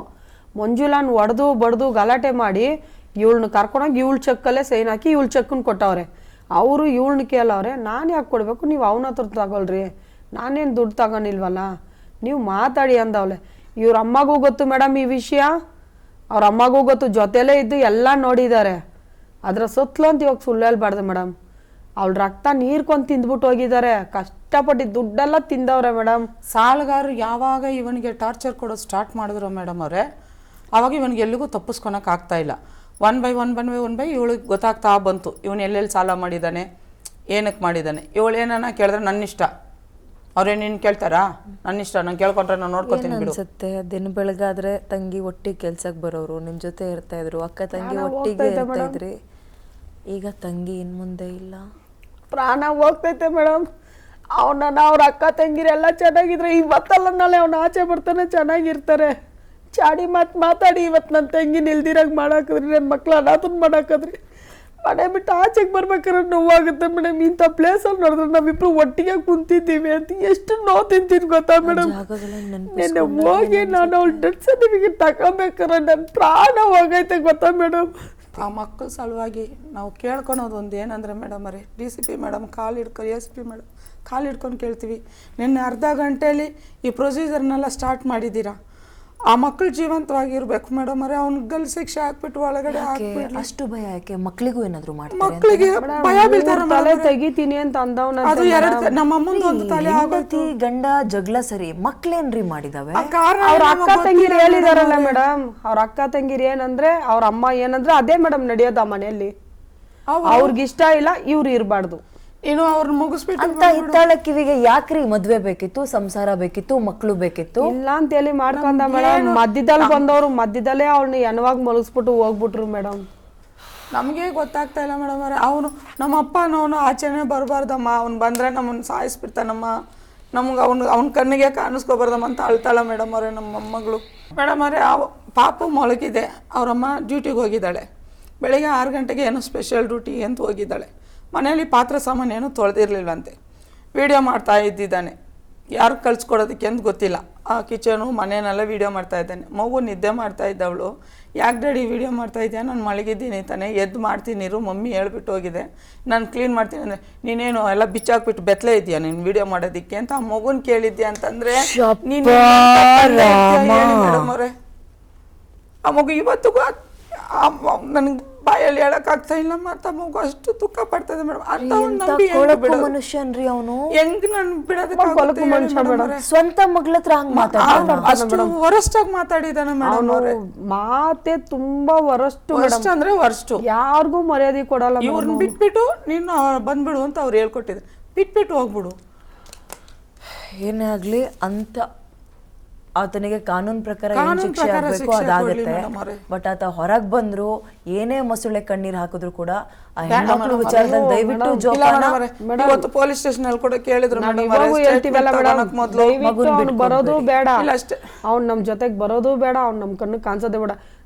ಮಂಜುಳಾನ್ ಒಡೆದು ಬಡ್ದು ಗಲಾಟೆ ಮಾಡಿ ಇವಳನ್ನ ಕರ್ಕೊಂಡೋಗಿ ಇವಳ ಚೆಕ್ಕಲ್ಲೇ ಸೈನ್ ಹಾಕಿ ಇವಳ ಚೆಕ್ಕನ್ನ ಕೊಟ್ಟವ್ರೆ. ಅವರು ಇವಳನ್ನ ಕೇಳವ್ರೆ, ನಾನು ಯಾಕೆ ಕೊಡ್ಬೇಕು, ನೀವು ಅವನ ಹತ್ರ ತಗೊಳ್ರಿ, ನಾನೇನು ದುಡ್ಡು ತಗೊಂಡಿಲ್ವಲ್ಲ, ನೀವು ಮಾತಾಡಿ ಅಂದವಳೆ. ಇವ್ರ ಅಮ್ಮಗೂ ಗೊತ್ತು ಮೇಡಮ್ ಈ ವಿಷಯ, ಅವ್ರ ಅಮ್ಮಗೂ ಗೊತ್ತು, ಜೊತೆಲೇ ಇದ್ದು ಎಲ್ಲ ನೋಡಿದ್ದಾರೆ. ಅದ್ರ ಸುತ್ತಲೂ ಅಂತ ಇವಾಗ ಸುಳ್ಳು ಹೇಳ್ಬಾರ್ದು ಮೇಡಮ್. ಅವಳ ರಕ್ತ ನೀರ್ಕೊಂಡು ತಿಂದ್ಬಿಟ್ಟು ಹೋಗಿದ್ದಾರೆ, ಕಷ್ಟಪಟ್ಟು ದುಡ್ಡೆಲ್ಲ ತಿಂದವ್ರೆ ಮೇಡಮ್. ಸಾಲಗಾರರು ಯಾವಾಗ ಇವನಿಗೆ ಟಾರ್ಚರ್ ಕೊಡೋದು ಸ್ಟಾರ್ಟ್ ಮಾಡಿದ್ರು ಮೇಡಮ್ ಅವರೇ, ಆವಾಗ ಇವನಿಗೆ ಎಲ್ಲಿಗೂ ತಪ್ಪಿಸ್ಕೊಳಕ್ ಆಗ್ತಾ ಇಲ್ಲ. 1 by 1 ಇವಳಿಗೆ ಗೊತ್ತಾಗ್ತಾ ಬಂತು ಇವನು ಎಲ್ಲೆಲ್ಲಿ ಸಾಲ ಮಾಡಿದ್ದಾನೆ, ಏನಕ್ಕೆ ಮಾಡಿದ್ದಾನೆ. ಇವಳು ಏನನ್ನ ಕೇಳಿದ್ರೆ ನನ್ನಿಷ್ಟ, ಅವ್ರೇನು ನೀನು ಕೇಳ್ತಾರಾ, ನನ್ನಿಷ್ಟ, ನಾನು ಕೇಳ್ಕೊಂಡ್ರೆ ನಾನು ನೋಡ್ಕೊತೀನಿ ಬಿಡು. ಅನ್ಸುತ್ತೆ ದಿನ ಬೆಳಗಾದ್ರೆ ತಂಗಿ ಒಟ್ಟಿಗೆ ಕೆಲ್ಸಕ್ಕೆ ಬರೋರು, ನಿಮ್ ಜೊತೆ ಇರ್ತಾ ಇದ್ರು, ಅಕ್ಕ ತಂಗಿ ಒಟ್ಟಿಗೆ ಇರ್ತಾ ಇದ್ರಿ. ಈಗ ತಂಗಿ ಇನ್ ಮುಂದೆ ಇಲ್ಲ, ಪ್ರಾಣ ಹೋಗ್ತೈತೆ ಮೇಡಮ್. ಅವನನ್ನ ಅವ್ರ ಅಕ್ಕ ತಂಗಿರೆಲ್ಲ ಚೆನ್ನಾಗಿದ್ರೆ ಇವತ್ತಲ್ಲ ನಾಳೆ ಅವ್ನ ಆಚೆ ಬರ್ತಾನೆ ಚೆನ್ನಾಗಿರ್ತಾರೆ. ಚಾಡಿ ಮಾತಾಡಿ ಇವತ್ತು ನನ್ನ ತಂಗಿ ನಿಲ್ದಿರಾಗ ಮಾಡಾಕದ್ರಿ, ನನ್ನ ಮಕ್ಳು ಅನಾಥನ್ ಮಾಡಾಕದ್ರಿ. ಮನೆ ಬಿಟ್ಟು ಆಚೆಗೆ ಬರ್ಬೇಕಾದ್ರೆ ನೋವಾಗುತ್ತೆ ಮೇಡಮ್. ಇಂಥ ಪ್ಲೇಸಲ್ಲಿ ನೋಡಿದ್ರೆ ನಾವಿಬ್ರು ಒಟ್ಟಿಗೆ ಕುಂತಿದ್ದೀವಿ ಅಂತ ಎಷ್ಟು ನೋವು ತಿಂತೀನಿ ಗೊತ್ತಾ ಮೇಡಮ್. ನೆನ್ನೆ ಹೋಗಿ ನಾನು ಅವ್ಳ ಡೆತ್ ಸರ್ಟಿಫಿಕೇಟ್ ತಗೋಬೇಕಾರೆ ನನ್ನ ಪ್ರಾಣ ಹೋಗೈತೆ ಗೊತ್ತಾ ಮೇಡಮ್. ಆ ಮಕ್ಕಳ ಸಲುವಾಗಿ ನಾವು ಕೇಳ್ಕೊಳೋದು ಒಂದು ಏನಂದರೆ ಮೇಡಮ್ ಅವರೇ, DCP ಮೇಡಮ್ ಕಾಲು ಹಿಡ್ಕೊಂಡು, SP ಮೇಡಮ್ ಕಾಲು ಹಿಡ್ಕೊಂಡು ಕೇಳ್ತೀವಿ, ನಿನ್ನೆ ಅರ್ಧ ಗಂಟೆಯಲ್ಲಿ ಈ ಪ್ರೊಸೀಜರ್ನೆಲ್ಲ ಸ್ಟಾರ್ಟ್ ಮಾಡಿದ್ದೀರಾ, ಆ ಮಕ್ಕಳು ಜೀವಂತವಾಗಿರ್ಬೇಕು ಮೇಡಮ್ ಅವರೇ. ಅವ್ನ ಗಲ್ ಶಿಕ್ಷೆ ಹಾಕ್ಬಿಟ್ಟು ಒಳಗಡೆ ಹಾಕ್ಬಿಟ್ಟು. ಅಷ್ಟು ಭಯ ಯಾಕೆ? ಮಕ್ಳಿಗೂ ಏನಾದ್ರು ಮಕ್ಕಳಿಗೆ ಭಯ ಬೀಳ್ತಾರೆ. ತಲೆ ತೆಗಿತೀನಿ ಅಂತ ಅಂದವನ. ಅದು 2 ನಮ್ಮ ಅಮ್ಮಂದು ಒಂದು ತಲೆ ಆಗೋತಿ. ಗಂಡ ಜಗಳ ಸರಿ, ಮಕ್ಳೇನ್ರಿ ಮಾಡಿದಾವೆ? ಅವ್ರ ಅಕ್ಕ ತಂಗಿರಿ ಹೇಳಿದಾರಲ್ಲ ಮೇಡಮ್, ಅವ್ರ ಅಕ್ಕ ತಂಗಿರಿ ಏನಂದ್ರೆ ಅವ್ರ ಅಮ್ಮ ಏನಂದ್ರೆ ಅದೇ ಮೇಡಮ್ ನಡೆಯೋದು ಆ ಮನೆಯಲ್ಲಿ. ಅವ್ರಿಗಿಷ್ಟ ಇಲ್ಲ, ಇವ್ರು ಇರ್ಬಾರ್ದು. ಇನ್ನು ಅವ್ರನ್ನ ಮುಗಿಸ್ಬಿಟ್ಟು ಅಂತ ಹಿತ್ತಾಳ ಕಿವಿಗೆ ಯಾಕ್ರಿ ಮದ್ವೆ ಬೇಕಿತ್ತು, ಸಂಸಾರ ಬೇಕಿತ್ತು, ಮಕ್ಳು ಬೇಕಿತ್ತು? ಇಲ್ಲ ಅಂತ ಹೇಳಿ ಮಾಡ್ಕೊಂಡ ಮೇಡಮ್. ಮಧ್ಯದಲ್ಲಿ ಬಂದವ್ರು ಮಧ್ಯದಲ್ಲೇ ಅವ್ಳನ್ನ ಎನವಾಗಿ ಮಲಗಿಸ್ಬಿಟ್ಟು ಹೋಗ್ಬಿಟ್ರು ಮೇಡಮ್. ನಮಗೆ ಗೊತ್ತಾಗ್ತಾ ಇಲ್ಲ ಮೇಡಮ್ ಅವರೇ. ಅವನು ನಮ್ಮ ಅಪ್ಪನವನು ಆಚೆನೆ ಬರಬಾರ್ದಮ್ಮ, ಅವ್ನು ಬಂದರೆ ನಮ್ಮನ್ನು ಸಾಯಿಸ್ಬಿಡ್ತಾನಮ್ಮ, ನಮ್ಗೆ ಅವ್ನ ಕಣ್ಣಿಗೆ ಕಾಣಿಸ್ಕೊಬಾರ್ದಮ್ಮ ಅಂತ ಅಳ್ತಾಳ ಮೇಡಮ್ ಅವರೇ ನಮ್ಮ ಮೊಮ್ಮಗಳು. ಮೇಡಮ್ ಅವರೇ, ಪಾಪು ಮಲಗಿದೆ, ಅವರಮ್ಮ ಡ್ಯೂಟಿಗೆ ಹೋಗಿದ್ದಾಳೆ. ಬೆಳಿಗ್ಗೆ 6 ಗಂಟೆಗೆ ಏನೋ ಸ್ಪೆಷಲ್ ಡ್ಯೂಟಿ ಅಂತ ಹೋಗಿದ್ದಾಳೆ. ಮನೆಯಲ್ಲಿ ಪಾತ್ರೆ ಸಾಮಾನು ಏನೂ ತೊಳೆದಿರಲಿಲ್ಲಂತೆ. ವಿಡಿಯೋ ಮಾಡ್ತಾ ಇದ್ದಿದ್ದಾನೆ, ಯಾರು ಕಳ್ಸ್ಕೊಡೋದಕ್ಕೆ ಅಂತ ಗೊತ್ತಿಲ್ಲ. ಆ ಕಿಚನು ಮನೆಯನ್ನೆಲ್ಲ ವೀಡಿಯೋ ಮಾಡ್ತಾ ಇದ್ದಾನೆ. ಮಗು ನಿದ್ದೆ ಮಾಡ್ತಾ ಇದ್ದವಳು, ಯಾಕೆ ಡ್ಯಾಡಿ ವೀಡಿಯೋ ಮಾಡ್ತಾ ಇದೆಯಾ, ನಾನು ಮಲಗಿದ್ದೀನಿ ತಾನೆ, ಎದ್ದು ಮಾಡ್ತೀನಿ ಇರು, ಮಮ್ಮಿ ಹೇಳ್ಬಿಟ್ಟು ಹೋಗಿದೆ, ನಾನು ಕ್ಲೀನ್ ಮಾಡ್ತೀನಿ ಅಂದರೆ, ನೀನೇನು ಎಲ್ಲ ಬಿಚ್ಚಾಕ್ಬಿಟ್ಟು ಬೆತ್ತಲೇ ಇದೆಯಾ ನೀನು ವೀಡಿಯೋ ಮಾಡೋದಕ್ಕೆ ಅಂತ ಆ ಮಗುನ ಕೇಳಿದ್ಯಾ ಅಂತಂದರೆ ಮೇಡಮ್ ಅವರೇ. ಆ ಮಗು ಇವತ್ತಿಗೂ ನನಗೆ ಬಾಯಲ್ಲಿ ಹೇಳಕ್ಕಾಗ್ತಾ ಇಲ್ಲ, ಮತ್ತೆ ಮಗು ಅಷ್ಟು ದುಃಖ ಪಡ್ತದೆ ಮೇಡಮ್. ಮನುಷ್ಯನ್ರಿ ಅವನು, ಹೆಂಗ್ ನಾನು ಬಿಡೋದಕ್ಕೆ? ಸ್ವಂತ ಮಗಳ ಹತ್ರ ಹಂಗ್ ಅಷ್ಟು ವರಸ್ಟಾಗಿ ಮಾತಾಡಿದಾನೆ ಮೇಡಮ್ ಅವ್ರೆ. ಮಾತೆ ತುಂಬಾ ವರಸ್ಟ್ ಅಂದ್ರೆ ವರ್ಸ್ಟ್, ಯಾರಿಗೂ ಮರ್ಯಾದೆ ಕೊಡಲ್ಲ. ಇವ್ರನ್ನ ಬಿಟ್ಬಿಟ್ಟು ನೀನು ಬಂದ್ಬಿಡು ಅಂತ ಅವ್ರು ಹೇಳ್ಕೊಟ್ಟಿದ್ರು, ಬಿಟ್ಬಿಟ್ಟು ಹೋಗ್ಬಿಡು. ಏನೇ ಆಗ್ಲಿ ಅಂತ ಆತನಿಗೆ ಕಾನೂನು ಪ್ರಕಾರ ಏನ್ ಕಾನೂನು ಶಿಕ್ಷೆ ಪ್ರಕಾರ ಆಗ್ಬೇಕು ಶಿಕ್ಷೆ ಕೊಡ್ಲಿ ಅದಾಗತ್ತೆ. ಮೇಡಮ್ ಅವರೇ. ಬಟ್ ಆತ ಹೊರಗ್ ಬಂದ್ರು ಏನೇ ಮಸುಳೆ ಕಣ್ಣೀರ್ ಹಾಕಿದ್ರು ಕೂಡ ಆ ಹೆಣ್ಮಕ್ಳು ವಿಚಾರದಲ್ಲಿ ದಯವಿಟ್ಟು ಇಲ್ಲ ಜೋಪಾನ. ಮೇಡಮ್ ಅವರೇ, ಇವತ್ತು ಪೊಲೀಸ್ ಸ್ಟೇಷನ್ ಅಲ್ಲಿ ಕೂಡ ಕೇಳಿದ್ರು ನಾವ್ ಮೇಡಮ್ ಇವಾಗೂ ಅವರೇ, ಹೇಳ್ತೀವಲ್ಲ statement ಮೇಡಮ್, ತಗೊಳಕ್ ಮೊದ್ಲು ದಯವಿಟ್ಟು ಅವ್ನು ಬರೋದು ಬೇಡ, ಇಲ್ಲ ಅಷ್ಟೇ. ಅವ್ನು ನಮ್ ಜೊತೆಗ್ ಬರೋದು ಬೇಡ, ಅವ್ನು ನಮ್ ಕಣ್ಣು ಕಾಣಿಸೋದೇ ಬೇಡ.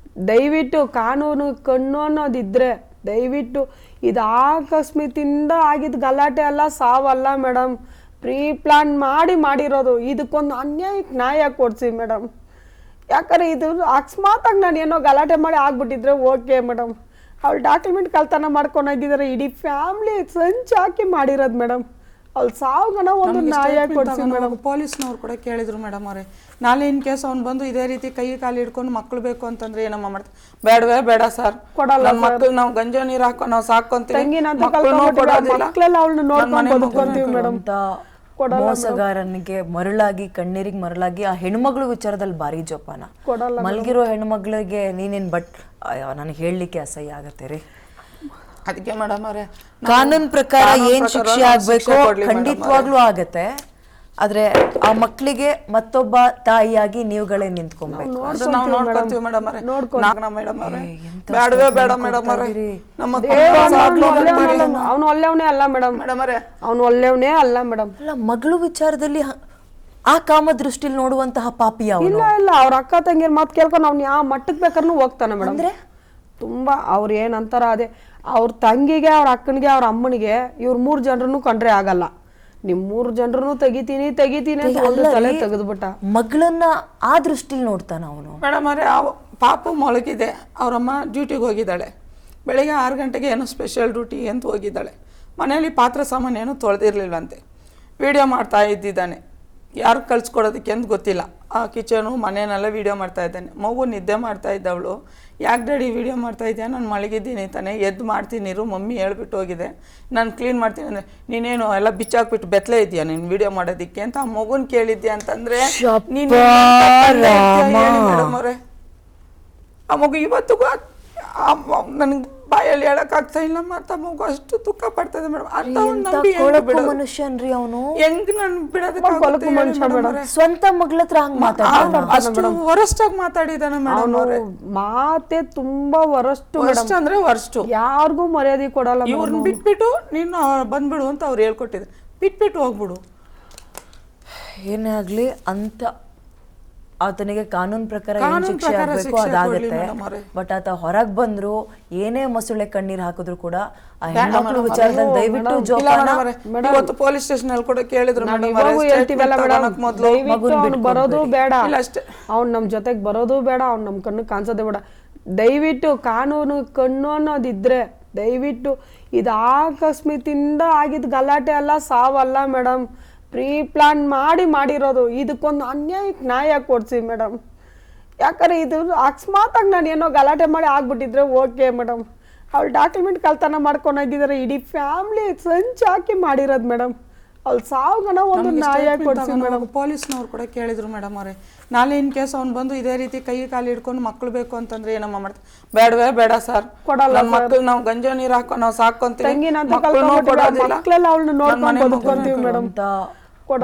ದಯವಿಟ್ಟು ಕಾನೂನು ಕಣ್ಣು ಅನ್ನೋದಿದ್ರೆ ದಯವಿಟ್ಟು ಇದು ಆಕಸ್ಮಿತಿಂದ ಆಗಿದ್ ಗಲಾಟೆ ಅಲ್ಲ, ಸಾವಲ್ಲ ಮೇಡಮ್. ಪ್ರೀ ಪ್ಲಾನ್ ಮಾಡಿರೋದು. ಇದಕ್ಕೊಂದು ಅನ್ಯಾಯಕ್ಕೆ ನ್ಯಾಯ ಕೊಡ್ಸಿ ಮೇಡಮ್. ಯಾಕಂದ್ರೆ ಇದು ಅಕಸ್ಮಾತಾಗಿ ನಾನು ಏನೋ ಗಲಾಟೆ ಮಾಡಿ ಆಗ್ಬಿಟ್ಟಿದ್ರೆ ಓಕೆ ಮೇಡಮ್. ಅವ್ಳು ಡಾಕ್ಯುಮೆಂಟ್ ಕಳ್ತನ ಮಾಡ್ಕೊಂಡೋಗಿದ್ದಾರೆ, ಇಡೀ ಫ್ಯಾಮಿಲಿ ಸಂಚು ಹಾಕಿ ಮಾಡಿರೋದು ಮೇಡಮ್. ಅವ್ಳು ಸಾವುಗನ ಒಂದು ನ್ಯಾಯ ಕೊಡ್ಸಿ ಮೇಡಮ್. ಪೊಲೀಸ್ನವ್ರು ಕೂಡ ಕೇಳಿದ್ರು ಮೇಡಮ್ ಅವರೇ, ನಾಳೆ ಇನ್ ಕೇಸ್ ಅವ್ನು ಬಂದು ಇದೇ ರೀತಿ ಕೈ ಕಾಲು ಹಿಡ್ಕೊಂಡು ಮಕ್ಳು ಬೇಕು ಅಂತಂದ್ರೆ ಏನಮ್ಮ ಮಾಡ್ತಾರೆ? ಬೇಡವೇ ಬೇಡ ಸರ್, ಕೊಡಲ್ಲ ಮಕ್ಳು ನಾವು ಗಂಜೋ ನೀರು ಹಾಕೋ ನಾವು ಸಾಕೊಂತೀವಿ, ತಂಗಿನಂತ ಮಕ್ಕಳನ್ನೂ ಕೊಡೋದಿಲ್ಲ, ಮಕ್ಕಳೆಲ್ಲ ಅವಳನ್ನ ನೋಡ್ಕೊಂಡು ಬದುಕೊಂತೀವಿ ಮೇಡಮ್. ಅಂತ ಮೋಸಗಾರನಿಗೆ ಮರಳಾಗಿ ಕಣ್ಣೀರಿಗೆ ಮರಳಾಗಿ ಆ ಹೆಣ್ಮಗಳು ವಿಚಾರದಲ್ಲಿ ಭಾರಿ ಜೋಪಾನ. ಮಲ್ಗಿರೋ ಹೆಣ್ಮಗಳಿಗೆ ನೀನೇನ್ ಬಟ್ ನನಗೆ ಹೇಳಲಿಕ್ಕೆ ಅಸಹ್ಯ ಆಗತ್ತೆ ರೀ. ಅದಕ್ಕೆ ಮೇಡಮ್ ಅವರೇ, ಕಾನೂನು ಪ್ರಕಾರ ಏನ್ ಶಿಕ್ಷೆ ಆಗ್ಬೇಕು ಖಂಡಿತವಾಗ್ಲೂ ಆಗತ್ತೆ. ಆದ್ರೆ ಆ ಮಕ್ಕಳಿಗೆ ಮತ್ತೊಬ್ಬ ತಾಯಿಯಾಗಿ ನೀವುಗಳೇ ನಿಂತ್ಕೊಬೇಕು. ನಾವು ನೋಡ್ಕೊಂತೀವಿ ಮೇಡಮ್ ಅವರೇ, ಮೇಡಮ್ ಅವರೇ, ಬೇಡವೇ ಬೇಡ ಮೇಡಮ್ ಅವರೇ. ನಮ್ಮ ಅವನು ಒಳ್ಳೆಯವನೇ ಅಲ್ಲ ಮೇಡಮ್. ಮೇಡಮ್ ಅವರೇ, ಅವನು ಒಳ್ಳೆಯವನೇ ಅಲ್ಲ ಮೇಡಮ್. ಅಲ್ಲ, ಮಗಳು ವಿಚಾರದಲ್ಲಿ ಆ ಕಾಮ ದೃಷ್ಟಿಲಿ ನೋಡುವಂತಹ ಪಾಪಿ ಯಾವ? ಇಲ್ಲ ಇಲ್ಲ, ಅವ್ರ ಅಕ್ಕ ತಂಗಿಯರ್ ಮಾತು ಕೇಳ್ಕೊಂಡು ಅವ್ನು ಯಾವ ಮಟ್ಟಕ್ಕೆ ಬೇಕಾದ್ರೂ ಹೋಗ್ತಾನೆ ಮೇಡಮ್. ಅಂದ್ರೆ ತುಂಬಾ ಅವ್ರು ಏನಂತಾರ ಅದೇ, ಅವ್ರ ತಂಗಿಗೆ, ಅವ್ರ ಅಕ್ಕನಿಗೆ, ಅವ್ರ ಅಮ್ಮನಿಗೆ ಇವ್ರ 3 ಜನರನ್ನು ಕಂಡ್ರೆ ಆಗಲ್ಲ. ನಿಮ್ 3 ಜನರನ್ನು ತೆಗಿತೀನಿ ಅಂತ ಒಂದು ತಲೆ ತೆಗೆದ್ಬಿಟ್ಟ. ಮಗಳನ್ನ ಆ ದೃಷ್ಟಿಲಿ ನೋಡ್ತಾನ ಅವನು. ಮೇಡಮ್ ಅವರೇ, ಪಾಪು ಮೊಳಗಿದೆ, ಅವರಮ್ಮ ಡ್ಯೂಟಿಗೆ ಹೋಗಿದ್ದಾಳೆ. ಬೆಳಿಗ್ಗೆ 6 ಗಂಟೆಗೆ ಏನೋ ಸ್ಪೆಷಲ್ ಡ್ಯೂಟಿ ಅಂತ ಹೋಗಿದ್ದಾಳೆ. ಮನೆಯಲ್ಲಿ ಪಾತ್ರೆ ಸಾಮಾನು ಏನೂ ತೊಳೆದಿರ್ಲಿಲ್ವಂತೆ. ವಿಡಿಯೋ ಮಾಡ್ತಾ ಇದ್ದಿದ್ದಾನೆ, ಯಾರು ಕಳ್ಸ್ಕೊಡೋದಕ್ಕೆ ಅಂತ ಗೊತ್ತಿಲ್ಲ. ಆ ಕಿಚನು ಮನೆಯನ್ನೆಲ್ಲ ವಿಡಿಯೋ ಮಾಡ್ತಾ ಇದ್ದಾನೆ. ಮಗು ನಿದ್ದೆ ಮಾಡ್ತಾ ಇದ್ದವಳು, ಯಾಕೆ ಡ್ಯಾಡಿ ವಿಡಿಯೋ ಮಾಡ್ತಾ ಇದೆಯಾ? ನಾನು ಮಲಗಿದ್ದೀನಿ ತಾನೆ, ಎದ್ದು ಮಾಡ್ತೀನಿ ಇರು, ಮಮ್ಮಿ ಹೇಳ್ಬಿಟ್ಟು ಹೋಗಿದೆ, ನಾನು ಕ್ಲೀನ್ ಮಾಡ್ತೀನಿ ಅಂದರೆ ನೀನೇನು ಎಲ್ಲ ಬಿಚ್ಚಾಕ್ಬಿಟ್ಟು ಬೆತ್ತಲೇ ಇದೆಯಾ ನೀನು ವಿಡಿಯೋ ಮಾಡೋದಕ್ಕೆ ಅಂತ ಆ ಮಗುನ ಕೇಳಿದ್ಯಾ ಅಂತಂದರೆ ನೀನು ಮೇಡಮ್ ಅವರೇ. ಆ ಮಗು ಇವತ್ತಿಗೂ ನನಗೆ ಬಾಯಲ್ಲಿ ಹೇಳಕ್ಕಾಗ್ತಾ ಇಲ್ಲ, ಮತ್ತೆ ಮಗು ಅಷ್ಟು ದುಃಖ ಪಡ್ತದೆ ಮೇಡಮ್. ಮನುಷ್ಯನ್ರಿ ಅವನು, ಹೆಂಗ್ ನಾನು ಬಿಡೋದಕ್ಕೆ? ಸ್ವಂತ ಮಗಳ ಹತ್ರ ಹಂಗ್ ಮಾತಾಡ್ತಾನ, ಅಷ್ಟು ವರಸ್ಟಾಗಿ ಮಾತಾಡಿದಾನೆ ಮೇಡಮ್ ಅವರೇ. ಮಾತೆ ತುಂಬಾ ವರಷ್ಟು ಅಂದ್ರೆ ವರಷ್ಟು, ಯಾರಿಗೂ ಮರ್ಯಾದೆ ಕೊಡಲ್ಲ. ಇವ್ರನ್ನ ಬಿಟ್ಬಿಟ್ಟು ನೀನು ಬಂದ್ಬಿಡು ಅಂತ ಅವ್ರು ಹೇಳ್ಕೊಟ್ಟಿದ್ರು, ಬಿಟ್ಬಿಟ್ಟು ಹೋಗ್ಬಿಡು. ಏನೇ ಆಗ್ಲಿ ಅಂತ ಆತನಿಗೆ ಕಾನೂನು ಪ್ರಕಾರ ಏನ್ ಶಿಕ್ಷೆ ಆಗ್ಬೇಕು ಅದಾಗತ್ತೆ. ಬಟ್ ಆತ ಹೊರಗ್ ಬಂದ್ರು ಏನೇ ಮಸುಳೆ ಕಣ್ಣೀರ್ ಹಾಕಿದ್ರು ಕೂಡ ಆ ಹೆಣ್ಮಕ್ಳು ವಿಚಾರದಲ್ಲಿ ದಯವಿಟ್ಟು ಜೋಪಾನ. ಇವತ್ತು ಪೊಲೀಸ್ ಸ್ಟೇಷನ್ ಅಲ್ಲಿ ಕೂಡ ಕೇಳಿದ್ರು ಅವ್ನು ಬರೋದು ಬೇಡ, ಅವ್ನು ನಮ್ ಜೊತೆಗ್ ಬರೋದು ಬೇಡ, ಅವ್ನು ನಮ್ ಕಣ್ಣು ಕಾಣಿಸೋದೇ ಬೇಡ. ದಯವಿಟ್ಟು ಕಾನೂನು ಕಣ್ಣು ಅನ್ನೋದಿದ್ರೆ ದಯವಿಟ್ಟು ಇದು ಆಕಸ್ಮಿತಿಂದ ಆಗಿದ್ ಗಲಾಟೆ ಅಲ್ಲ, ಸಾವಲ್ಲ ಮೇಡಮ್. ಪ್ರೀ ಪ್ಲಾನ್ ಮಾಡಿರೋದು. ಇದಕ್ಕೊಂದು ಅನ್ಯಾಯಕ್ಕೆ ನ್ಯಾಯ ಕೊಡ್ಸಿ ಮೇಡಮ್. ಯಾಕಂದ್ರೆ ಇದು ಅಕಸ್ಮಾತಾಗಿ ನಾನು ಏನೋ ಗಲಾಟೆ ಮಾಡಿ ಆಗ್ಬಿಟ್ಟಿದ್ರೆ ಓಕೆ ಮೇಡಮ್. ಅವ್ಳು ಡಾಕ್ಯುಮೆಂಟ್ ಕಳ್ತನ ಮಾಡ್ಕೊಂಡೋಗಿದ್ದಾರೆ, ಇಡೀ ಫ್ಯಾಮಿಲಿ ಸಂಚು ಹಾಕಿ ಮಾಡಿರೋದು ಮೇಡಮ್. ಅವ್ಳು ಸಾವುಗನ ಒಂದು ನ್ಯಾಯ ಕೊಡ್ಸಿ ಮೇಡಮ್. ಪೊಲೀಸ್ನವ್ರು ಕೂಡ ಕೇಳಿದ್ರು ಮೇಡಮ್ ಅವರೇ, ನಾಳೆ ಇನ್ ಕೇಸ್ ಅವ್ನು ಬಂದು ಇದೇ ರೀತಿ ಕೈ ಕಾಲು ಹಿಡ್ಕೊಂಡು ಮಕ್ಳು ಬೇಕು ಅಂತಂದ್ರೆ ಏನಮ್ಮ ಮಾಡ್ತಾರೆ? ಬೇಡವೇ ಬೇಡ ಸರ್, ಕೊಡಲ್ಲ. ಮಕ್ಳು ನಾವು ಗಂಜೋ ನೀರು ಹಾಕೋ ನಾವು ಸಾಕೊಂತೀವಿ, ತಂಗಿನಂತ ಮಕ್ಕಳೆಲ್ಲ ಅವಳನ್ನ ನೋಡ್ಕೊಂಡು ಬದುಕೊಂತೀವಿ ಮೇಡಮ್.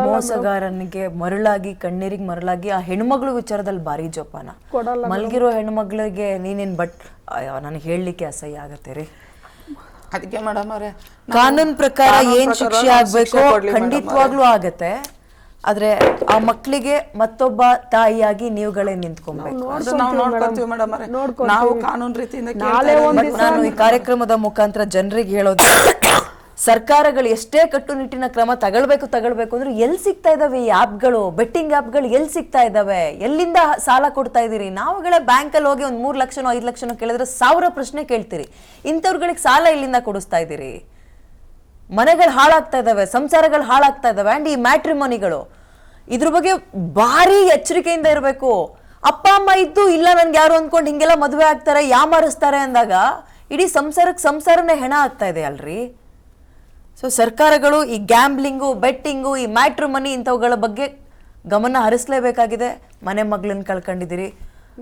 ಮೋಸಗಾರನಿಗೆ ಮರಳಾಗಿ ಕಣ್ಣೀರಿಗೆ ಮರಳಾಗಿ ಆ ಹೆಣ್ಮಗಳು ವಿಚಾರದಲ್ಲಿ ಭಾರಿ ಜೋಪಾನ. ಮಲ್ಗಿರೋ ಹೆಣ್ಮಗಳಿಗೆ ನೀನೇನ್ ಬಟ್ ನನಗೆ ಹೇಳಲಿಕ್ಕೆ ಅಸಹ್ಯ ಆಗತ್ತೆ ರೀ. ಅದಕ್ಕೆ ಮೇಡಮ್ ಅವರೇ, ಕಾನೂನು ಪ್ರಕಾರ ಏನ್ ಶಿಕ್ಷೆ ಆಗ್ಬೇಕು ಖಂಡಿತವಾಗ್ಲೂ ಆಗತ್ತೆ. ಆದ್ರೆ ಆ ಮಕ್ಕಳಿಗೆ ಮತ್ತೊಬ್ಬ ತಾಯಿಯಾಗಿ ನೀವುಗಳೇ ನಿಂತ್ಕೊಬೇಕು. ನಾವು ನೋಡ್ಕೊಂತೀವಿ ಮೇಡಮ್ ಅವರೇ, ನಾವು ಕಾನೂನು ರೀತಿಯಿಂದ. ನಾನು ಈ ಕಾರ್ಯಕ್ರಮದ ಮುಖಾಂತರ ಜನರಿಗೆ ಹೇಳೋದು, ಸರ್ಕಾರಗಳು ಎಷ್ಟೇ ಕಟ್ಟುನಿಟ್ಟಿನ ಕ್ರಮ ತಗೊಳ್ಬೇಕು ಅಂದ್ರೆ ಎಲ್ಲಿ ಸಿಗ್ತಾ ಇದಾವೆ ಈ ಆಪ್ಗಳು, ಬೆಟ್ಟಿಂಗ್ ಆಪ್ಗಳು ಎಲ್ಲಿ ಸಿಗ್ತಾ ಇದಾವೆ? ಎಲ್ಲಿಂದ ಸಾಲ ಕೊಡ್ತಾ ಇದೀರಿ? ನಾವುಗಳೇ ಬ್ಯಾಂಕಲ್ಲಿ ಹೋಗಿ ಒಂದು 3 ಲಕ್ಷನೋ 5 ಲಕ್ಷನೋ ಕೇಳಿದ್ರೆ 1000 ಪ್ರಶ್ನೆ ಕೇಳ್ತೀರಿ. ಇಂಥವ್ರುಗಳಿಗೆ ಸಾಲ ಎಲ್ಲಿಂದ ಕೊಡಿಸ್ತಾ ಇದ್ದೀರಿ? ಮನೆಗಳು ಹಾಳಾಗ್ತಾ ಇದಾವೆ, ಸಂಸಾರಗಳು ಹಾಳಾಗ್ತಾ ಇದಾವೆ. ಅಂಡ್ ಈ ಮ್ಯಾಟ್ರಿಮೋನಿಗಳು, ಇದ್ರ ಬಗ್ಗೆ ಭಾರಿ ಎಚ್ಚರಿಕೆಯಿಂದ ಇರಬೇಕು. ಅಪ್ಪ ಅಮ್ಮ ಇದ್ದು ಇಲ್ಲ ನನ್ಗೆ ಯಾರು ಅಂದ್ಕೊಂಡು ಹಿಂಗೆಲ್ಲ ಮದುವೆ ಆಗ್ತಾರೆ, ಯಾಮಾರಿಸ್ತಾರೆ ಅಂದಾಗ ಇಡೀ ಸಂಸಾರನೇ ಹೆಣ ಆಗ್ತಾ ಇದೆ ಅಲ್ರಿ. ಸೊ ಸರ್ಕಾರಗಳು ಈ ಗ್ಯಾಂಬ್ಲಿಂಗು, ಬೆಟ್ಟಿಂಗು, ಈ ಮ್ಯಾಟ್ರಿಮನಿ ಇಂಥವುಗಳ ಬಗ್ಗೆ ಗಮನ ಹರಿಸಲೇಬೇಕಾಗಿದೆ. ಮನೆ ಮಗಳನ್ನ ಕಳ್ಕೊಂಡಿದ್ದೀರಿ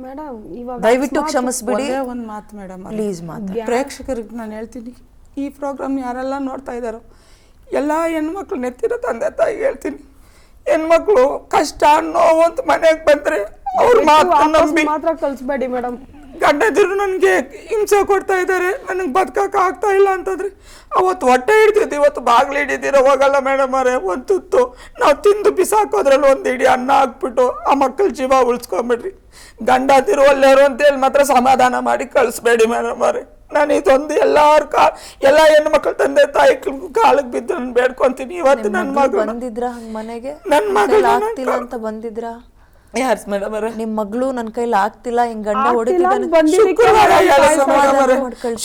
ಮೇಡಮ್, ದಯವಿಟ್ಟು ಕ್ಷಮಿಸ್ಬಿಡಿ. ಒಂದು ಮಾತು ಮೇಡಮ್ ಪ್ಲೀಸ್ ಮಾತು. ಪ್ರೇಕ್ಷಕರಿಗೆ ನಾನು ಹೇಳ್ತೀನಿ, ಈ ಪ್ರೋಗ್ರಾಮ್ ಯಾರೆಲ್ಲ ನೋಡ್ತಾ ಇದ್ದಾರೋ ಎಲ್ಲ ಹೆಣ್ಮಕ್ಳು ನೆತ್ತಿರೋ ತಂದೆ ತಾಯಿಗೆ ಹೇಳ್ತೀನಿ, ಹೆಣ್ಮಕ್ಳು ಕಷ್ಟ ನೋವು ಅಂತ ಮನೆಗೆ ಬಂದ್ರೆ ಅವ್ರ ಮಾತು ನಂಬಿ ಮಾತ್ರ ಕಳಿಸ್ಬೇಡಿ ಮೇಡಮ್. ಗಂಡದಿರು ನನಗೆ ಹಿಂಸೆ ಕೊಡ್ತಾ ಇದ್ದಾರೆ, ನನಗೆ ಬದುಕಕ್ಕೆ ಆಗ್ತಾ ಇಲ್ಲ ಅಂತಂದ್ರೆ ಅವತ್ತು ಹೊಟ್ಟೆ ಹಿಡ್ತಿದ್ದು ಇವತ್ತು ಬಾಗಿಲು ಹಿಡಿದಿರೋ ಹೋಗಲ್ಲ ಮೇಡಮ್ ಅವರೇ. ಒಂದು ತುತ್ತು ನಾವು ತಿಂದು ಬಿಸಾಕೋದ್ರಲ್ಲಿ ಒಂದು ಇಡೀ ಅನ್ನ ಹಾಕ್ಬಿಟ್ಟು ಆ ಮಕ್ಕಳ ಜೀವ ಉಳಿಸ್ಕೊಂಬಿಡ್ರಿ. ಗಂಡದಿರು ಒಳ್ಳೆಯವರು ಅಂತೇಳಿ ಮಾತ್ರ ಸಮಾಧಾನ ಮಾಡಿ ಕಳಿಸ್ಬೇಡಿ ಮೇಡಮ್ ಅವರೇ. ನಾನು ಇದೊಂದು ಎಲ್ಲ ಹೆಣ್ಮಕ್ಳು ತಂದೆ ತಾಯಿ ಕಾಲಿಗೆ ಬಿದ್ದು ನಾನು ಬೇಡ್ಕೊಂತೀನಿ. ಇವತ್ತು ನನ್ನ ಮಗಳು ಬಂದಿದ್ರ ಮನೆಗೆ, ನನ್ನ ಮಗಳು ಆಗ್ತಿಲ್ಲ ಅಂತ ಬಂದಿದ್ರ? ಯಾರು ಮೇಡಮ್ ಅವರೇ? ನಿಮ್ ಮಗಳು ನನ್ ಕೈಲಿ ಆಗ್ತಿಲ್ಲ, ಹಿಂಗ್ ಗಂಡ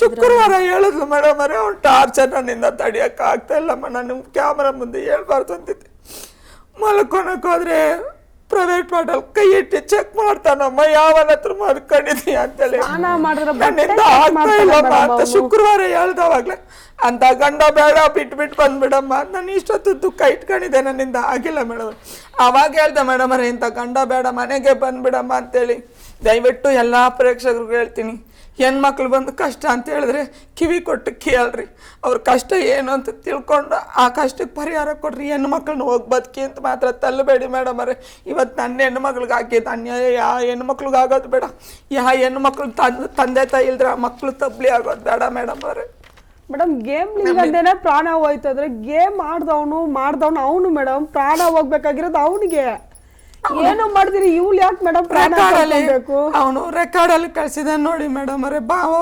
ಶುಕ್ರವಾರ ಹೇಳಿದ್ಲು ಮೇಡಮ್ ಅವರೇ, ಅವ್ನು ಟಾರ್ಚರ್ ನನ್ನಿಂದ ತಡಿಯಕ್ಕೆ ಆಗ್ತಾ ಇಲ್ಲಮ್ಮ, ನಾನು ಕ್ಯಾಮ್ರಾ ಮುಂದೆ ಹೇಳ್ಬಾರ್ದು ಅಂತಿದ್ದೆ. ಮಲ್ಕೊಳಕ್ ಹೋದ್ರೆ ಪ್ರೈವೇಟ್ ಮಾಡಲ್ ಕೈ ಇಟ್ಟು ಚೆಕ್ ಮಾಡ್ತಾನಮ್ಮ, ಯಾವನ ಹತ್ರ ಮಾಡ್ಕೊಂಡಿದ್ದೀಯ ಅಂತೇಳಿ, ನನ್ನಿಂದ ಆಗ್ತಾ ಇಲ್ಲಮ್ಮ ಅಂತ ಶುಕ್ರವಾರ ಹೇಳ್ದವಾಗ್ಲೆ. ಅಂತ ಗಂಡ ಬೇಡ, ಬಿಟ್ಬಿಟ್ಟು ಬಂದ್ಬಿಡಮ್ಮ, ನಾನು ಇಷ್ಟೊತ್ತು ದುಃಖ ಇಟ್ಕೊಂಡಿದ್ದೆ, ನನ್ನಿಂದ ಆಗಿಲ್ಲ ಮೇಡಮ್. ಅವಾಗ ಹೇಳ್ದೆ ಮೇಡಮ್ ಅವ್ರೆ, ಇಂಥ ಗಂಡ ಬೇಡ, ಮನೆಗೆ ಬಂದ್ಬಿಡಮ್ಮ ಅಂತೇಳಿ. ದಯವಿಟ್ಟು ಎಲ್ಲ ಪ್ರೇಕ್ಷಕರಿಗೂ ಹೇಳ್ತೀನಿ, ಹೆಣ್ಮಕ್ಳು ಬಂದು ಕಷ್ಟ ಅಂತ ಹೇಳಿದ್ರೆ ಕಿವಿ ಕೊಟ್ಟು ಕೇಳ್ರಿ, ಅವ್ರ ಕಷ್ಟ ಏನು ಅಂತ ತಿಳ್ಕೊಂಡು ಆ ಕಷ್ಟಕ್ಕೆ ಪರಿಹಾರ ಕೊಡ್ರಿ. ಹೆಣ್ಮಕ್ಳನ್ನ ಹೋಗಿ ಬದುಕಿ ಅಂತ ಮಾತ್ರ ತಳ್ಳಬೇಡಿ ಮೇಡಮ್ ಅವರೇ. ಇವತ್ತು ನನ್ನ ಹೆಣ್ಮಕ್ಳಿಗೆ ಹಾಕಿದ್ದು ಅನ್ಯಾಯ ಯಾವ ಹೆಣ್ಮಕ್ಳಿಗೆ ಆಗೋದು ಬೇಡ, ಯಾವ ಹೆಣ್ಮಕ್ಳು ತಂದೆ ತಾಯಿ ಇಲ್ದ್ರೆ ಆ ಮಕ್ಳು ತಬ್ಲಿ ಆಗೋದು ಬೇಡ ಮೇಡಮ್ ಅವರೇ. ಮೇಡಮ್ ಗೇಮ್ ಲಿಂಗಂದೇನೆ ಪ್ರಾಣ ಹೋಯ್ತಂದ್ರೆ ಗೇಮ್ ಮಾಡ್ದವನು ಅವನು ಮೇಡಮ್, ಪ್ರಾಣ ಹೋಗ್ಬೇಕಾಗಿರೋದು ಅವನಿಗೆ. ಏನು ಮಾಡಿದಿರಿ ಇವ್ಳು ಯಾಕೆ ಮೇಡಮ್ ಪ್ರಾಣ ಹೋಗ್ಬೇಕು? ಅವನು ರೆಕಾರ್ಡಲ್ಲಿ ಕಳ್ಸಿದ ನೋಡಿ ಮೇಡಮ್ ಅವರೇ.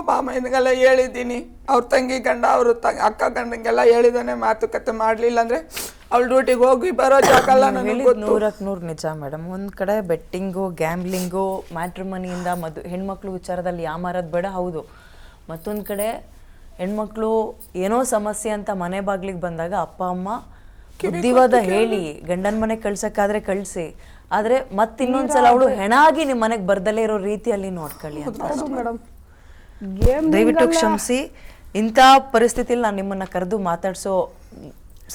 ಬಾಮ ಇದನ್ನೆಲ್ಲ ಹೇಳಿದ್ದೀನಿ, ಅವ್ರ ತಂಗಿ ಗಂಡ ಅವರು ಅಕ್ಕ ಗಂಡಂಗೆಲ್ಲ ಹೇಳಿದಾನೆ, ಮಾತುಕತೆ ಮಾಡ್ಲಿಲ್ಲ ಅಂದ್ರೆ ಅವ್ಳ ಡ್ಯೂಟಿಗೆ ಹೋಗಿ ಬರೋ ಜಾಗಲ್ಲ. ನನಗೆ 100% ನಿಜ ಮೇಡಮ್. ಒಂದ್ ಕಡೆ ಬೆಟ್ಟಿಂಗು, ಗ್ಯಾಮ್ಲಿಂಗು, ಮ್ಯಾಟ್ರಿಮನಿಯಿಂದ ಹೆಣ್ಮಕ್ಳು ವಿಚಾರದಲ್ಲಿ ಯಾಮಾರೋದು ಬೇಡ, ಹೌದು. ಮತ್ತೊಂದು ಕಡೆ ಹೆಣ್ಮಕ್ಳು ಏನೋ ಸಮಸ್ಯೆ ಅಂತ ಮನೆ ಬಾಗ್ಲಿಗೆ ಬಂದಾಗ ಅಪ್ಪ ಅಮ್ಮ ಬುದ್ಧಿವಾದ ಹೇಳಿ ಗಂಡನ ಮನೆಗೆ ಕಳ್ಸಕ್ಕಾದ್ರೆ ಕಳ್ಸಿ, ಆದ್ರೆ ಮತ್ತಿನ್ನೊಂದ್ಸಲ ಅವಳು ಹೆಣಾಗಿ ನಿಮ್ಮ ಮನೆಗೆ ಬರ್ದಲ್ಲೇ ಇರೋ ರೀತಿಯಲ್ಲಿ ನೋಡ್ಕೊಳ್ಳಿ ಅಂತ. ದಯವಿಟ್ಟು ಕ್ಷಮಿಸಿ. ಇಂಥ ಪರಿಸ್ಥಿತಿಲಿ ನಾನು ನಿಮ್ಮನ್ನ ಕರೆದು ಮಾತಾಡ್ಸೋ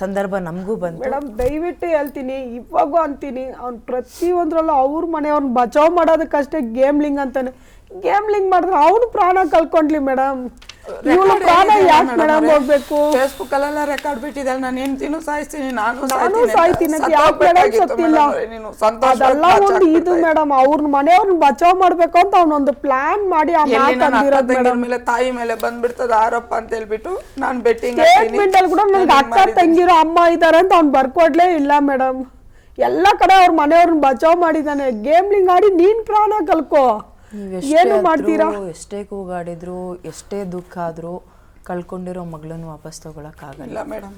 ಸಂದರ್ಭ ನಮಗೂ ಬಂತು ಮೇಡಮ್. ದಯವಿಟ್ಟು ಹೇಳ್ತೀನಿ, ಇವಾಗೂ ಅಂತೀನಿ, ಅವ್ನು ಪ್ರತಿಯೊಂದ್ರಲ್ಲೂ ಅವ್ರ ಮನೆಯವ್ರನ್ನ ಬಚಾವ್ ಮಾಡೋದಕ್ಕಷ್ಟೇ ಗೇಮ್ಲಿಂಗ್ ಅಂತಾನೆ. ಗೇಮ್ಲಿಂಗ್ ಮಾಡಿದ್ರೆ ಅವನು ಪ್ರಾಣ ಕಳ್ಕೊಂಡ್ಲಿ ಮೇಡಮ್. ಇವಳು ಪ್ರಾಣ ಯಾಕೆ ಮೇಡಮ್ ಹೋಗ್ಬೇಕು? ಫೇಸ್ಬುಕ್ ಅಲ್ಲೆಲ್ಲ ರೆಕಾರ್ಡ್ ಬಿಟ್ಟಿದ್ದಾರೆ, ನಾನು ಹೆಂಡ್ತಿನೂ ಸಾಯಿಸ್ತೀನಿ, ನಾನು ಸಾಯ್ತೀನಿ ಅಂತ ಯಾಕೆ ಮೇಡಮ್ ಸತ್ತಿಲ್ಲ? ಅದೆಲ್ಲ ಒಂದು ಇದು ಮೇಡಮ್, ಅವ್ರ ಮನೆಯವ್ರನ್ನ ಬಚಾವ್ ಮಾಡ್ಬೇಕು ಅಂತ ಅವನೊಂದು ಪ್ಲಾನ್ ಮಾಡಿ ಆ ಮಾತಾಡಿರೋದು ಮೇಡಮ್. ಮೇಲೆ ತಾಯಿ ಮೇಲೆ ಬಂದ್ಬಿಡ್ತದ ಆರೋಪ ಅಂತ ಹೇಳ್ಬಿಟ್ಟು ನಾನು ಬೆಟ್ಟಿಂಗ್ ಸ್ಟೇಟ್ಮೆಂಟ್ ಅಲ್ಲಿ ಕೂಡ ನನ್ಗೆ ಅಕ್ಕ ತಂಗಿರೋ ಅಮ್ಮ ಇದಾರೆ ಅಂತ ಅವ್ನು ಬರ್ಕೊಡ್ಲೇ ಇಲ್ಲ ಮೇಡಮ್. ಎಲ್ಲ ಕಡೆ ಅವ್ರ ಮನೆಯವ್ರನ್ನ ಬಚಾವ್ ಮಾಡಿದಾನೆ. ಗೇಮ್ಲಿಂಗ್ ಆಡಿ ನೀನ್ ಪ್ರಾಣ ಕಲ್ಕೋ, ಏನು ಮಾಡ್ತೀರಾ? ಎಷ್ಟೇ ಕೂಗಾಡಿದ್ರು, ಎಷ್ಟೇ ದುಃಖ ಆದ್ರೂ ಕಳ್ಕೊಂಡಿರೋ ಮಗಳನ್ನು ವಾಪಸ್ ತಗೊಳಕ್ಕಾಗಲ್ಲ ಮೇಡಮ್.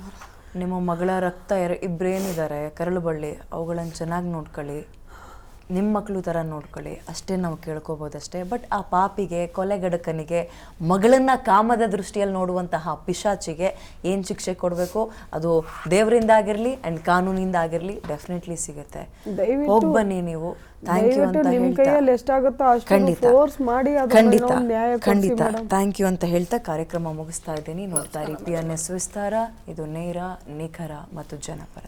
ನಿಮ್ಮ ಮಗಳ ರಕ್ತ ಇಬ್ರೇನಿದ್ದಾರೆ ಕರಳು ಬಳ್ಳಿ, ಅವುಗಳನ್ನು ಚೆನ್ನಾಗಿ ನೋಡ್ಕೊಳ್ಳಿ, ನಿಮ್ಮ ಮಕ್ಕಳು ಥರ ನೋಡ್ಕೊಳ್ಳಿ, ಅಷ್ಟೇ ನಾವು ಕೇಳ್ಕೊಬೋದಷ್ಟೇ. ಬಟ್ ಆ ಪಾಪಿಗೆ, ಕೊಲೆಗಡಕನಿಗೆ, ಮಗಳನ್ನ ಕಾಮದ ದೃಷ್ಟಿಯಲ್ಲಿ ನೋಡುವಂತಹ ಪಿಶಾಚಿಗೆ ಏನು ಶಿಕ್ಷೆ ಕೊಡಬೇಕು ಅದು ದೇವರಿಂದ ಆಗಿರಲಿ ಆ್ಯಂಡ್ ಕಾನೂನಿಂದ ಆಗಿರಲಿ ಡೆಫಿನೆಟ್ಲಿ ಸಿಗುತ್ತೆ. ಹೋಗಿ ಬನ್ನಿ ನೀವು. ಥ್ಯಾಂಕ್ ಯು ಅಂತ ಹೇಳ್ತಾ ಖಂಡಿತ ಥ್ಯಾಂಕ್ ಯು ಅಂತ ಹೇಳ್ತಾ ಕಾರ್ಯಕ್ರಮ ಮುಗಿಸ್ತಾ ಇದ್ದೀನಿ. ನೋಡ್ತಾ ಇರಿ PNS ವಿಸ್ತಾರ. ಇದು ನೇರ, ನಿಖರ ಮತ್ತು ಜನಪರ.